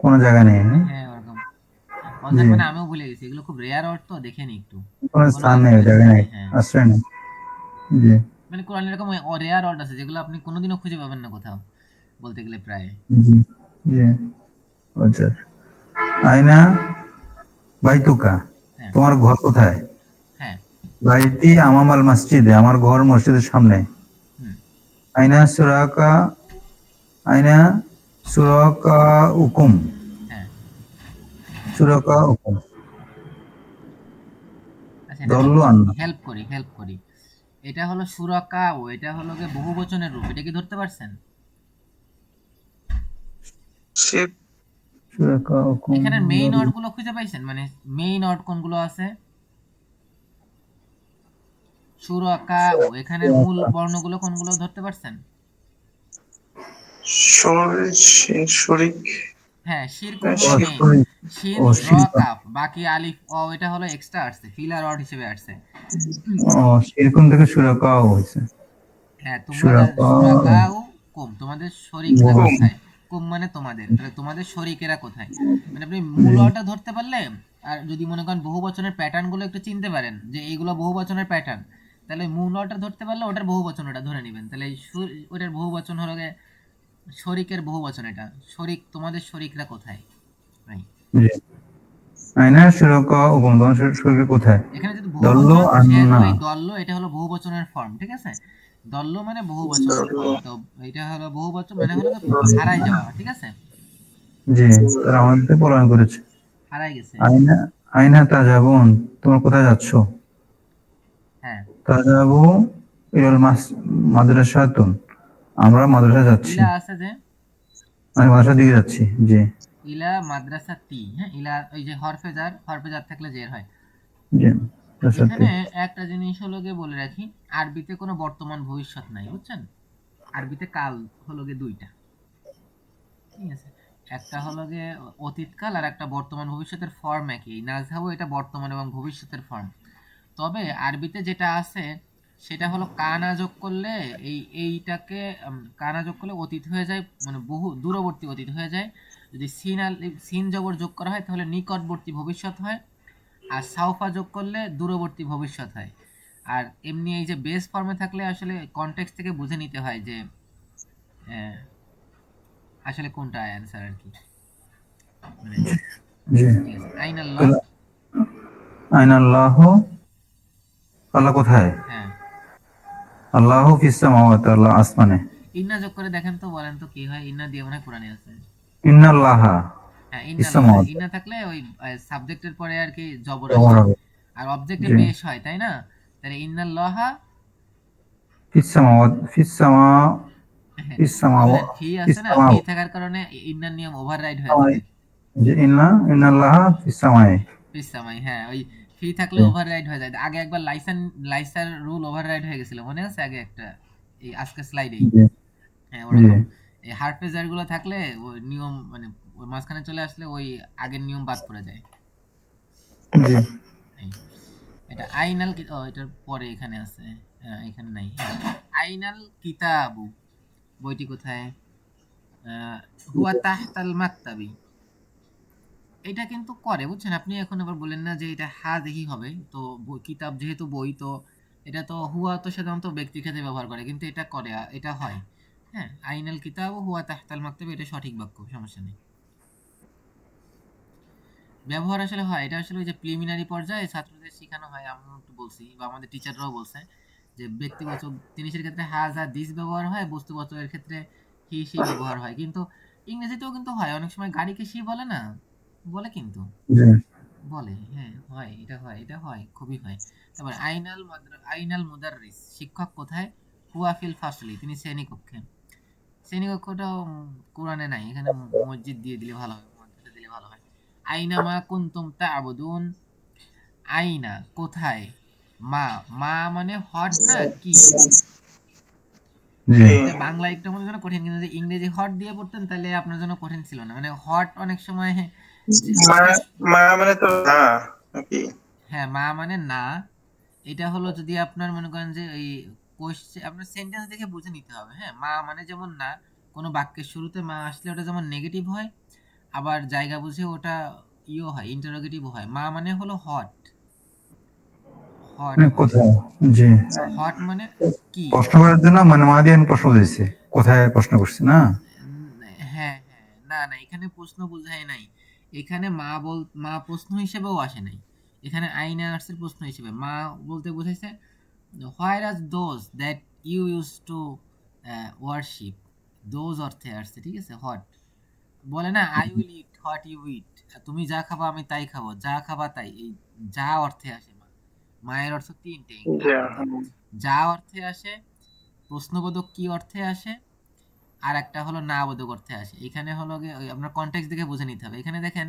কোনো জায়গা নেই, হ্যাঁ? হ্যাঁ, ওরকম। জি, অজার মানে আমিও ভুলে গেছি, এগুলো খুব রেয়ার ওয়ার্ড তো, দেখে নি একটু। কোনো কোনো স্থান নেই, আশ্রয়স্থল জায়গা নেই, নেই। হ্যাঁ, আশ্রয় নেই। জি, মানে কোরআন এরকম রেয়ার ওয়ার্ড আছে যেগুলো আপনি কোনোদিনও খুঁজে পাবেন না কোথাও, বলতে গেলে প্রায়। জি, জি, ওজার। আইনা বাইতুকা, হ্যাঁ, তোমার ঘর কোথায়? হ্যাঁ, বাইতি আমামাল মসজিদে, আমার ঘর মসজিদের সামনে। হুম, আইনা সুরাকা, আইনা সুরাকা উকুম, হ্যাঁ। সুরাকা উকুম, আচ্ছা, এটা আমি দল্লু আন্না। হেল্প করি, হেল্প করি। এটা হলো সুরাকা, ও এটা হলো গিয়ে বহু বচনের রূপ, এটা কি ধরতে পারছেন? সুরাকা উকুম, এখানে মেইন দল্লু। ওয়ার্ড গুলো খুঁজে পাইছেন, মানে মেইন ওয়ার্ড কোনগুলো আছে? সুরাকা, ও এখানের মূল সুরাকা, বর্ণগুলো কোনগুলো ধরতে পারছেন? শরীর শরিক হ্যাঁ, শিরকুন তো মেইন। অশরিক, শিন ও র শিরকুন। কাফ, বাকি আলিফ ও এটা হলো এক্সট্রা আসছে, ফিল আর অড হিসেবে আসছে। ও শিরকুন থেকে সুরাকাও হয়েছে। হ্যাঁ, তোমরা সুরাকাও সুরাকাও কুম, তোমাদের শরিকরা বহু। কোথায়? কুম মানে তোমাদের, তাহলে তোমাদের শরিকেরা কোথায়? মানে আপনি মূল জি অটা ধরতে পারলে, আর যদি মনে করেন বহু বচনের প্যাটার্ন গুলো একটু চিনতে পারেন যে এইগুলো বহু বচনের প্যাটার্ন, তাহলে মূল অটা ধরতে পারলে ওটার বহু বচন ওটা ধরে নেবেন। তাহলে ওটার বহু বচন হলো গিয়ে শরিকের বহু বচন, এটা শরিক, তোমাদের শরিকরা কোথায়? নাই। জি। আইনা সুরাকাও কুম, তোমার শরীরে কোথায়? এখানে যদি বহু দল্ল বচন, সেহেতু আন্না। এই দল্ল এটা হলো বহু বচনের ফর্ম, ঠিক আছে? দল্ল মানে বহু বচনের ফর্ম, তো এটা হলো বহু বচন মানে হলো গিয়ে হারায় যাওয়া, ঠিক আছে? জি, তারা আমাদের পলায়ন করেছে। হারায় গেছে। আইনা আইনা তাজাবুন, তোমরা কোথায় যাচ্ছ? হ্যাঁ। তাজাবু ইলাল মাদ্রাসাতুন, আমরা মাদ্রাসা যাচ্ছি। ইলা আছে যে, আমি মাদ্রাসার দিকে যাচ্ছি। জি ইলা মাদ্রাসা তি, হ্যাঁ, ইলা ওই যে হরফে জার থাকলে জের হয়। জি মাদ্রাসাতে। এখানে একটা জিনিস হলো গিয়ে বলে রাখি, আরবিতে কোনো বর্তমান ভবিষ্যৎ নাই, বুঝছেন? আরবিতে কাল হলো গিয়ে দুইটা, ঠিক আছে? একটা হলো গিয়ে অতীতকাল, আর একটা বর্তমান ভবিষ্যতের ফর্ম একই। নাজহাবু এটা বর্তমান এবং ভবিষ্যতের ফর্ম। তবে আরবিতে যেটা আছে সেটা হলো কানা যোগ করলে এইটাকে কানা যোগ করলে অতীত হয়ে যায়, মানে বহু দূরবর্তী অতীত হয়ে যায়। যদি সিন জবর যোগ করা হয় তাহলে নিকটবর্তী ভবিষ্যৎ হয়। আর সাউফা যোগ করলে দূরবর্তী ভবিষ্যৎ হয়। আর এমনি এই যে বেস ফর্মে থাকলে আসলে কনটেক্সট থেকে বুঝে নিতে হয় যে আহ, আসলে কোনটা অ্যান্সার আর কি, মানে। জি। ঠিক আছে, আইন আল্লাহ। তাহলে আইনা আল্লাহ, আল্লাহ কোথায়? হ্যাঁ, আল্লাহ ফিস সামাওয়াতি, আল্লাহ আসমানে। ইন্না যোগ করে দেখেন তো, বলেন তো কি হয়? ইন্না দিয়ে মনে হয় কোরআনে আছে। ইন্নাল্লাহা হ্যাঁ, ফিস ইন্নাল্লাহ, হ্যাঁ, সামাওয়াতি, ইন্না থাকলে ওই সাবজেক্টের পরে আর কি জবর ব্যবহার আসে, হবে। আর অবজেক্টে জি পেশ হয়, তাই না? তাহলে ইন্নাল্লাহা। ফিস সামাওয়াত, ফিস সামা, ফিস সামাওয়া, বুঝলেন, ফি ফিস আছে না, সামা, ফি থাকার কারণে ইন্নার নিয়ম ওভাররাইড হয়ে সামাই। যাবে। জি ইন্নাল্লাহা ফিস সামাই। ফিস সামাই, হ্যাঁ, ওই ফি থাকলে জি ওভাররাইড হয়ে যায়। আগে একবার লাইসার রুল ওভাররাইড হয়ে গেছিল, মনে আছে আগে একটা, এই আজকে স্লাইডেই। জি হ্যাঁ, জি ওরকম। এই হারফেজার গুলো থাকলে ওই নিয়ম, মানে ওই মাঝখানে চলে আসলে ওই আগের নিয়ম বাদ পড়ে যায়। জি। এই, এটা আইনাল ও এটার পরে এখানে আছে, হ্যাঁ, এখানে নাই। হ্যাঁ, আইনাল কিতাবু, বইটি কোথায়? হুয়া তাহতাল মাকতাবি, এটা কিন্তু করে, বুঝছেন? আপনি এখন আবার বলেন না যে এটা হাযিহি হবে, তো কিতাব যেহেতু বই, তো এটা তো হুয়া তো সাধারণত ব্যক্তির ক্ষেত্রে ব্যবহার করে, কিন্তু এটা করে, এটা হয়। হ্যাঁ, আইনাল কিতাবু হুয়া তাহতাল মাকতাবি, এটা সঠিক বাক্য, সমস্যা নেই। ব্যবহার আসলে হয়, এটা আসলে ওই যে প্রিলিমিনারি পর্যায়ে ছাত্রদের শেখানো হয়, আমি একটু বলছি বা আমাদের টিচাররাও বলছে যে ব্যক্তিবাচক জিনিসের ক্ষেত্রে হ্যাজ আর দিস ব্যবহার হয়, বস্তুবাচকের ক্ষেত্রে হি সি ব্যবহার হয়। কিন্তু ইংরেজিতেও কিন্তু হয়, অনেক সময় গাড়িকে সি বলে না, বলে কিন্তু, জি বলে, হ্যাঁ, হয়, এটা হয়, এটা হয়, খুবই হয়। তারপর আইনাল মুদাররিস, শিক্ষক কোথায়? হুয়া ফিল ফাসলি, তিনি শ্রেণীকক্ষে। শ্রেণীকক্ষটাও কোরআনে নাই, এখানে মসজিদ দিয়ে দিলে ভালো হয়, মাদ্রাসা দিলে ভালো হয়। আইনা মা কুনতুম তা'বুদুন, আইনা কোথায়, মা, মা মানে হট না কি? জি এটা বাংলা একটু আমাদের জন্য কঠিন, কিন্তু যদি ইংরেজি হট দিয়ে পড়তেন তাহলে আপনার জন্য কঠিন ছিল না। মানে হট অনেক সময় মা আপনি, মা মানে তো না নাকি? হ্যাঁ, মা মানে না। এটা হলো যদি আপনার মনে করেন যে এই কোশ্চেন, আপনার সেন্টেন্স দেখে বুঝে নিতে হবে। হ্যাঁ, মা মানে যেমন না, কোনো বাক্যের শুরুতে মা আসলে ওটা যেমন নেগেটিভ হয়, আবার জায়গা বুঝে ওটা ইও হয়, ইন্টারোগেটিভ হয়। মা মানে হলো হট, হট হয়। কোথায়? জি হট মানে কি? প্রশ্ন করার জন্য মানে মা দিয়ে আমি প্রশ্ন দিয়েছি, কোথায় প্রশ্ন করছি না। হ্যাঁ, হ্যাঁ, না, না, এখানে প্রশ্ন বোঝায় নাই। এখানে মা প্রশ্ন হিসেবেও আসে নাই। এখানে আইনা আসছে প্রশ্ন হিসেবে। মা বলতে বুঝাইছে where are those that you use to worship, those অর্থে আসছে, ঠিক আছে? হট বলে না, I will eat what you eat, তুমি যা খাবা আমি তাই খাবো, যা খাবা তাই, এই যা অর্থে আসে মা। মায়ের অর্থ তিনটে যা আরবিতে। যা অর্থে আসে, প্রশ্নবোধক কি অর্থে আসে, আর একটা হলো না বোধক অর্থে আসে। এখানে হলো গিয়ে ওই আপনার কনটেক্সট দেখে বুঝে নিতে হবে। এখানে দেখেন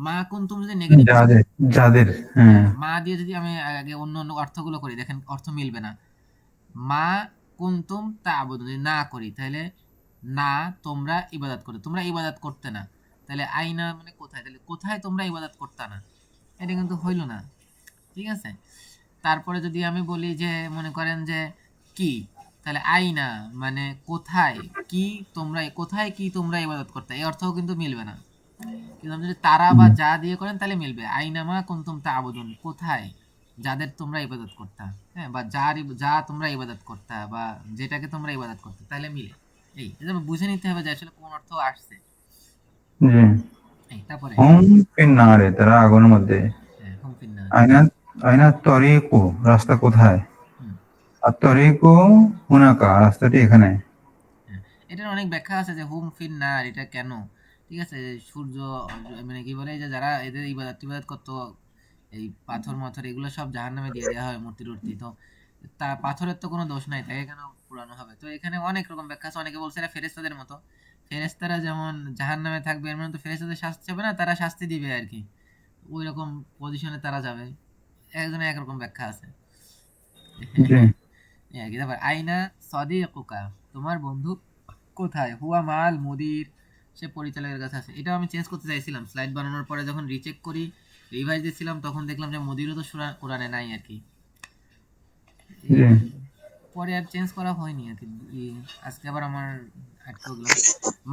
মা কুনতুম যদি নেগেটিভ থাকে, যাদের যাদের হ্যাঁ। হ্যাঁ, মা দিয়ে যদি আমি আগে অন্য অন্য অর্থগুলো করি, দেখেন অর্থ মিলবে না। মা কুনতুম তা'বুদুন, যদি না করি তাহলে না তোমরা ইবাদত করো, তোমরা ইবাদত করতে না, তাহলে আইনা মানে কোথায়, তাহলে কোথায় তোমরা ইবাদত করতা না, এটা কিন্তু হইল না। ঠিক আছে, তারপরে যদি আমি বলি যে মনে করেন যে কি, তাহলে আইনা মানে কোথায় কি তোমরা, কোথায় কি তোমরা ইবাদত করতে, এই অর্থও কিন্তু মিলবে না। কিন্তু আপনি যদি তারা বা যা দিয়ে করেন তাহলে মিলবে, আইনামা কুনতুম তা'বুদুন, কোথায় যাদের তোমরা ইবাদত করতা, হ্যাঁ, বা যা তোমরা ইবাদত করতা বা যেটাকে তোমরা ইবাদত করতে, তাহলে মিলে। এই এটা বুঝে নিতে হবে যে আসলে কোন অর্থ আসছে। জি। এই তারপরে হুম ফিন্নারে, তারা আগুনের মধ্যে। হ্যাঁ, হুম ফিন্নার। আইনা আইনা তরিকু, রাস্তা কোথায়? হুম, আর তরিকু হুনাকা, রাস্তাটি এখানে। হ্যাঁ, এটার অনেক ব্যাখ্যা আছে যে হুম ফিন্নার এটা কেন। ঠিক আছে, সূর্য মানে কি বলে, এই যে যারা এদের ইবাদত টিবাদত করতো, এই পাথর মাথর এগুলো সব জাহান্নামে দিয়ে দেওয়া হয়, মূর্তি টূর্তি, তো তা পাথরের তো কোনো দোষ নাই, তাকে কেন পুরানো হবে? তো এখানে অনেক রকম ব্যাখ্যা আছে। অনেকে বলছে এরা ফেরেশতাদের মতো, ফেরেশতারা যেমন জাহান্নামে থাকবে, এর মানে তো ফেরেশতাদের শাস্তি হবে না, তারা শাস্তি দিবে আর কি, ওই রকম পজিশনে তারা যাবে। একজনের একরকম ব্যাখ্যা আছে। জি। এই আর কি। তারপর আইনা সাদিকুকা, তোমার বন্ধু কোথায়? হুয়া মাল মুদির, সে পরিচালকের কাছে আছে। এটাও আমি চেঞ্জ করতে চাইছিলাম, স্লাইড বানানোর পরে যখন রিচেক করি, রিভাইজ দিচ্ছিলাম, তখন দেখলাম যে মুদিরও তো কোরআনে নাই আর কি। জি। এই পরে আর চেঞ্জ করা হয়নি আর কি। আজকে আবার আমার আটকে গেলাম।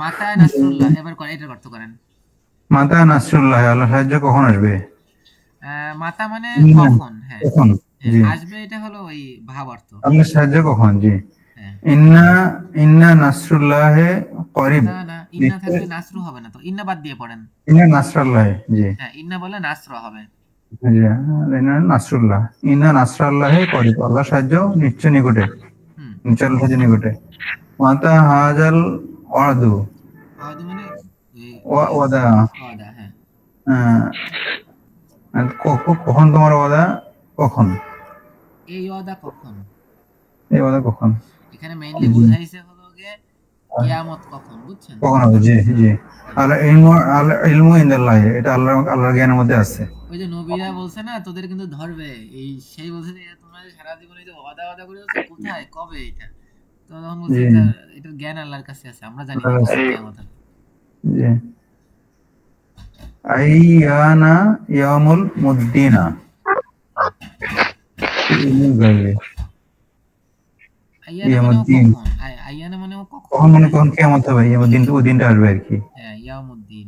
মাতা নাসরুল্লাহ, এবার করে এটার অর্থ করেন। মাতা নাসরুল্লাহ, আল্লাহ সাহায্য কখন আসবে? মাতা মানে ইন্না, কখন, হ্যাঁ। কখন? হ্যাঁ, জি। আসবে এটা হলো ওই ভাব অর্থ। আল্লাহ সাহায্য কখন? জি। হ্যাঁ, ইন্না ইন্না নাসরুল্লাহে করিব, না না, ইন্না নিশ্চয়। থাকলে নাসরু হবে না, তো ইন্না বাদ দিয়ে পড়েন। ইন্না নাসরাল্লাহ, জি। হ্যাঁ, ইন্না বলে নাসর হবে। জি, ইন্না নাসরুল্লাহ, ইন্না নাসরাল্লাহে করিব, আল্লাহ সাহায্য নিশ্চয় নিকটে, হুম, নিশ্চয় আল্লাহ সাহায্য নিকটে। মাতা হাজাল ওয়াদু, ওয়াদু মানে এই ওয়াদা, ওয়াদা, হ্যাঁ। কখন তোমার ওয়াদা, কখন? এই ওয়াদা কখন, এই ওয়াদা কখন? এখানে মেইনলি জি। বুঝাইছে হলো গিয়ে কিয়ামত কখন, বুঝছেন? কখন হবে? জি, জি। হ্যাঁ, আল ইলমু ইনদাল্লাহ, এটা আল্লাহর জ্ঞানের মধ্যে আছে। ওই যে নবীরা বলছে না তোদের কিন্তু ধরবে, এই সেই বলছে যে তোমরা যে সারা জীবনে যে ওয়াদা ওয়াদা করে যাচ্ছ, কোথায় কবে এটা, তো তখন বলছে জি। এটা, এটার জ্ঞান আল্লাহর কাছে আছে, আমরা জানি না আল্লাহর কাছে। কখন কিয়ামত হবে। জি। আইয়ানা ইয়ামুল মুদ্দিনা, হুম। ইলমুল গায়বে। আইয়ানা মানেও ইয়ামুদ্দিন, কখন, আইয়ানা মানেও কখন, কখন মানে হ্যাঁ। কখন কিয়ামত হবে, ইয়ামুদ্দিন, ওই দিনটা আসবে আর কি। হ্যাঁ, ইয়াউমুদ্দিন।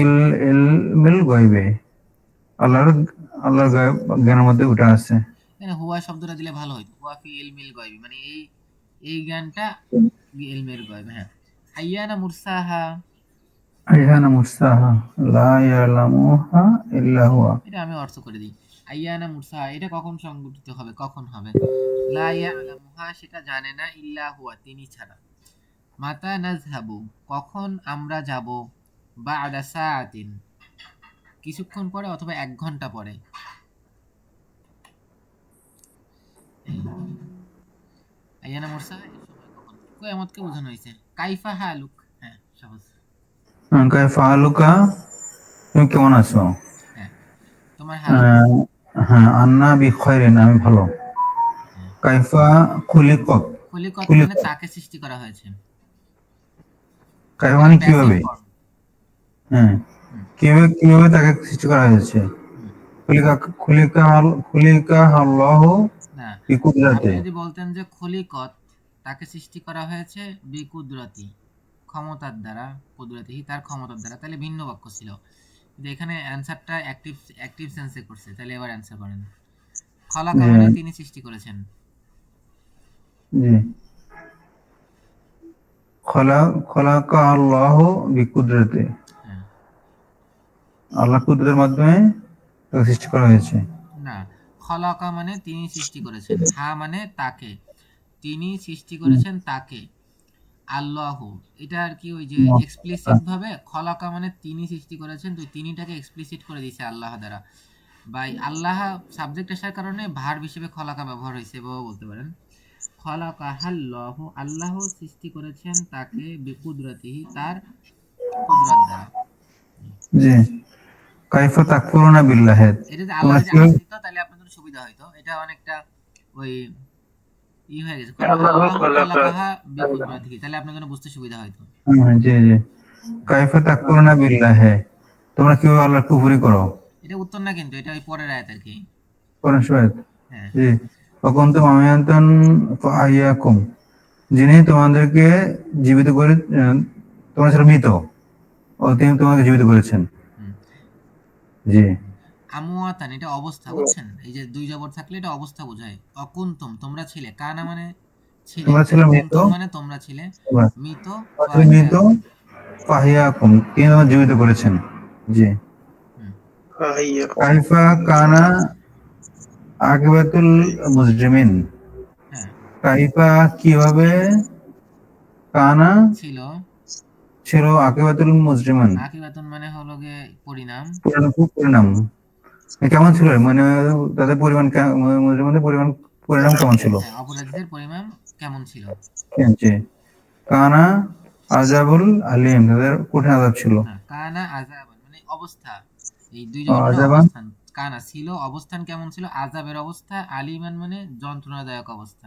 ইল ইলমুল গায়বে, আল্লাহর আল্লাহর জ্ঞানের মধ্যে ওটা আছে। এখানে হুয়া শব্দটা দিলে ভালো হইতো, হুয়া ফি ইলমিল গায়বি, মানে এই এই জ্ঞানটা ইলমের গায়ব, হ্যাঁ। আইয়ানা মুরসাহা, আইয়ানা মুরসাহা, লা ইয়ালামুহা ইল্লা হুয়া। এটা আমি অর্থ করে দিই। আইয়ানা মুরসাহা এটা কখন সংঘটিত হবে, কখন হবে। লা ইয়ালামুহা সেটা জানে না, ইল্লা হুয়া তিনি ছাড়া। মাতা নাযহাবু কখন আমরা যাব, বা'দা সাআতিন কিছুক্ষণ পরে অথবা ১ ঘন্টা পরে। এই আইয়ানা মুরসাহা এর সময় কখন, কিয়ামতকে বোঝানো হয়েছে। কাইফা হালুক, হ্যাঁ সহজ। কাইফা হালুকা, তুমি কেমন আছো? হ্যাঁ, তোমার হাল কি? আহ, হ্যাঁ, আন্না বিখয়রিন, আমি ভালো। হ্যাঁ, কাইফা খুলিকত, খলিকত মানে খুলিকত, তাকে সৃষ্টি করা হয়েছে, কাইফা এটা মানে প্যাসিভ কিভাবে? ফর্ম। হ্যাঁ, হুম, কিভাবে কিভাবে তাকে সৃষ্টি করা হয়েছে? হুম। খুলিকা খুলিকা আল্লাহু না, আপনি বিকুদরাতে। যদি বলতেন যে খলিকত তাকে সৃষ্টি করা হয়েছে বিকুদরতি ক্ষমতার দ্বারা, কুদরতিহি তার ক্ষমতার দ্বারা, তাহলে ভিন্ন বাক্য ছিল। কিন্তু এখানে অ্যানসারটা অ্যাক্টিভ অ্যাক্টিভ সেন্সে করছে, তাহলে এবার অ্যান্সার করেন। খলাকা জি, মানে তিনি সৃষ্টি করেছেন। জি। খলাকা আল্লাহু বিকুদরাতে, হ্যাঁ, আল্লাহ কুদরতের মাধ্যমে তাকে সৃষ্টি করা হয়েছে। না, খলাকা মানে তিনি সৃষ্টি করেছেন, হা মানে তাকে, তিনি সৃষ্টি করেছেন তাকে। আল্লাহ এটা আর কি ওই যে এক্সপ্লিসিট ভাবে খলাকা মানে তিনি সৃষ্টি করেছেন, তো তিনিটাকে এক্সপ্লিসিট করে দিয়েছে আল্লাহ দ্বারা। বাই আল্লাহ সাবজেক্ট আসার কারণে ভার্ব হিসেবে খলাকা ব্যবহার হয়েছে, এভাবে বলতে পারেন। খলাকাহাল্লাহ আল্লাহ সৃষ্টি করেছেন তাকে, বিকুদরতিহি তার কুদরত দ্বারা। জি। কাইফা তাকফুরুনা বিল্লাহ, এটা যদি আল্লাহ তোমরা যদি কিভাবে, আসতে দিত তাহলে আপনাদের সুবিধা হইতো, এটা অনেকটা ওই হয়ে গেছে। আল্লাহ আল্লাহ খলাকা, খলাকাহা বিকুদরতিহি, তাহলে আপনার জন্য বুঝতে সুবিধা হইতো। জি, জি। কাইফা তাকফুরুনা বিল্লাহ, তোমরা কিভাবে আল্লাহর কুফরি করো? এটা উত্তর না, কিন্তু এটা ওই পরের আয়াত আর কি। কোরআন শরীফ। হ্যাঁ জি। ওয়াকুনতুম আমওয়াতান ফাআহইয়াকুম, যিনি তোমাদেরকে জীবিত করে, তোমরা ছিল মৃত, ও তিনি তোমাকে জীবিত করেছেন। হুম। জি। আমওয়াতান এটা অবস্থা, বুঝছেন? এই যে দুই জবর থাকলে এটা অবস্থা বোঝায়। অকুনতুম তোমরা ছিলে, কানা মানে ছিলে, তোমরা ছিল মৃত, কুনতুম মানে তোমরা ছিলে, তোমরা মৃত, ছিল মৃত, ফাহিয়াকুম। ফাহিয়াকুম তিনি তোমাকে জীবিত করেছেন। জি। হুম। কাইফা কানা আকিবাতুল মুজরিমিন, হ্যাঁ কাইফা কিভাবে, কানা ছিল, ছিল আকিবাতুল মুজরিমিন, আকিবাতুন মানে হলো গিয়ে পরিণাম। পরিণাম কেমন ছিল, মানে তাদের পরিমাণ মুজরিমদের পরিণাম কেমন ছিল? হ্যাঁ, অপরাধীদের পরিমাণ কেমন ছিল? জি। কানা আজাবুল আলিম, তাদের কঠিন আযাব ছিল। না, কানা আযাবান মানে অবস্থা, এই দুই জবর মানে আজাবান অবস্থান। কানা ছিল অবস্থান কেমন ছিল, আযাবের অবস্থা, আলিমান মানে যন্ত্রণাদায়ক অবস্থা।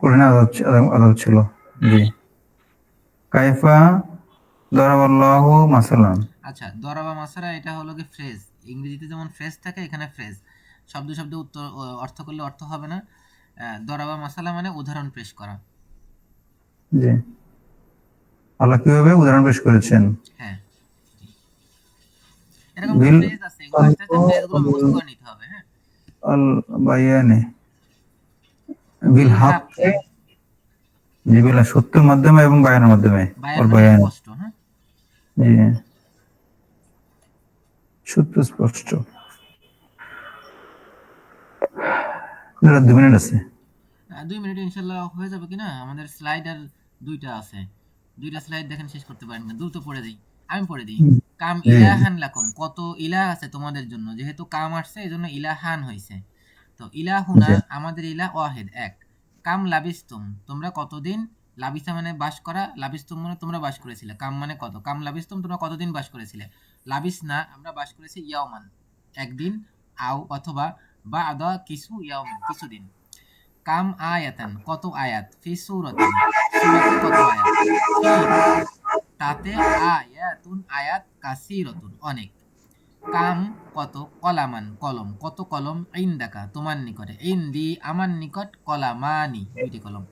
কঠিন আযাব ছিল। জি। কাইফা দরাবাল্লাহু মাসালান, আচ্ছা, দরাবা মাসারা এটা হলো কি ফ্রেজ। ইংরেজিতে যেমন ফ্রেজ থাকে, এখানে ফ্রেজ শব্দ শব্দ উত্তর অর্থ করলে অর্থ হবে না। দরাবা মাসালা মানে উদাহরণ পেশ করা। জি। আল্লাহ কিভাবে উদাহরণ পেশ করেছেন? হ্যাঁ, এরকম বিল ফ্রেজ আছে, এগুলো আস্তে আস্তে ফ্রেজগুলো মুখস্থ করে নিতে হবে। হ্যাঁ, আল বায়ানে, বিল বিল হাক্কে, হাক্কি, জি, বিল সত্যের মাধ্যমে এবং বায়ানের মাধ্যমে। বায়ান ওর মানে বায়ান, স্পষ্ট। হ্যাঁ, জি, সত্য স্পষ্ট। 2 মিনিট আছে। 2 মিনিট ইনশাল্লাহ হয়ে যাবে কিনা। আমাদের স্লাইড আর দুইটা আছে, দুইটা স্লাইড দেখেন, শেষ করতে পারেন না। দ্রুত পড়ে দিই, আমি পড়ে দিই। কাম জি। ইলাহান লাকুম, কত ইলাহ আছে তোমাদের জন্য। যেহেতু কাম আসছে এই জন্য ইলাহান হয়েছে। তো ইলাহুনা জি। আমাদের ইলাহ ওয়াহিদ এক। কাম লাবিস্তুম তোমরা কতদিন, লাবিসা মানে বাস করা, লাবিস্তুম মানে তোমরা বাস করেছিলে। কাম মানে কত, কাম লাবিস্তুম তোমরা কতদিন বাস করেছিলে। লাবিস না আমরা বাস করেছি ইয়াওমান একদিন, আও অথবা বা আদা কিছু, ইয়াওমিন কিছুদিন। কাম আয়াতান কত আয়াত, ফি সূরাতিন সূরাতে কত আয়াত, ফি তাতে, আয়াতুন আয়াত, কাসীরাতুন অনেক। কাম কত, কলামান কলম কত কলম, ইনদাকা তোমার নিকটে, ইনদি আমার নিকট, কলামানি দুইটি কলম।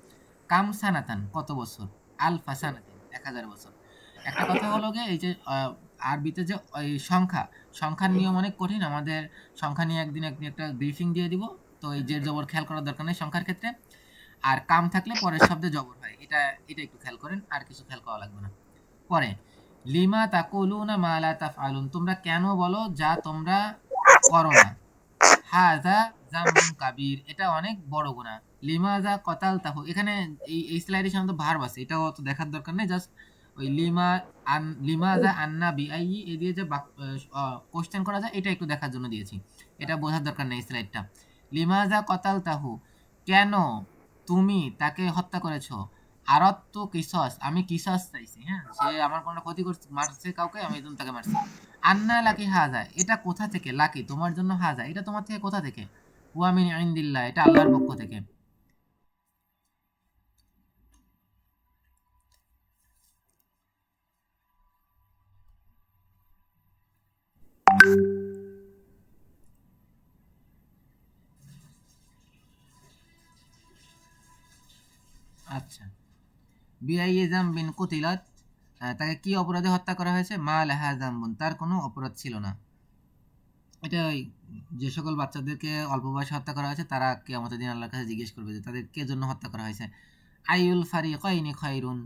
কাম সানাতান কত বছর, আলফা সানাতিন 1000 বছর। একটা কথা হলো গিয়ে এই যে আরবিতে যে এই সংখ্যার নিয়ম অনেক কঠিন। আমাদের সংখ্যা নিয়ে একদিন একটা ব্রিফিং দিয়ে দিব। তো এই জের জবর খেয়াল করার দরকার নেই সংখ্যার ক্ষেত্রে। আর কাম থাকলে পরের শব্দে জবর হয়, এটা একটু খেয়াল করেন, আর কিছু খেয়াল করা লাগবে না। পরে লিমা তাকুলুনা মা লা তাফআলুন, তোমরা কেন বলো যা তোমরা করো না। হাযা যামবুন কাবীর, এটা অনেক বড় গুনাহ। লিমাযা কতালতাহু, এখানে এই স্লাইডে সাধারণত ভার্ব আছে, এটাও অত দেখার দরকার নেই। জাস্ট ওই লিমাযা আন্না বিআইয়ি এ দিয়ে যে কোশ্চেন করা যায় এটা একটু দেখার জন্য দিয়েছি। এটা বোঝার দরকার নেই স্লাইডটা। লিমাযা কতালতাহু, কেন তুমি তাকে হত্যা করেছো। আরাদতু কিসাস, আমি কিসাস চাইছি। হ্যাঁ, সে আমার কোনো ক্ষতি করছে, মারছে কাউকে, আমি একদম তাকে মারছি। আন্না লাকি হাজা, এটা কোথা থেকে, লাকি তোমার জন্য, হাজা এটা তোমার থেকে কোথা থেকে, হুয়া মিন ইনদিল্লাহ এটা আল্লাহর পক্ষ থেকে। আচ্ছা, বিআইয়ি যামবিন কুতিলাত, তাকে কি অপরাধে হত্যা করা হয়েছে, মা লাহা যামবুন তার কোনো অপরাধ ছিল না। এটা ওই যে সকল বাচ্চাদেরকে অল্প বয়সে হত্যা করা হয়েছে তারা কিয়ামতের দিন আল্লাহর কাছে জিজ্ঞেস করবে যে তাদের কে জন্য হত্যা করা হয়েছে। আইউল ফারিকাইনি খায়রুন,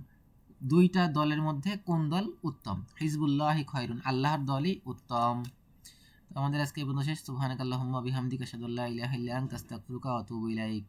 দুইটা দলের মধ্যে কোন দল উত্তম। হিজবুল্লাহি খায়রুন, আল্লাহর দলই উত্তম। তো আমাদের আজকে এই পর্যন্ত শেষ। সুবহানাকাল্লাহুম্মা বিহামদিকা আশহাদু আল্লা ইলাহা ইল্লা আনতা আস্তাগফিরুকা ওয়া আতুবু ইলাইক।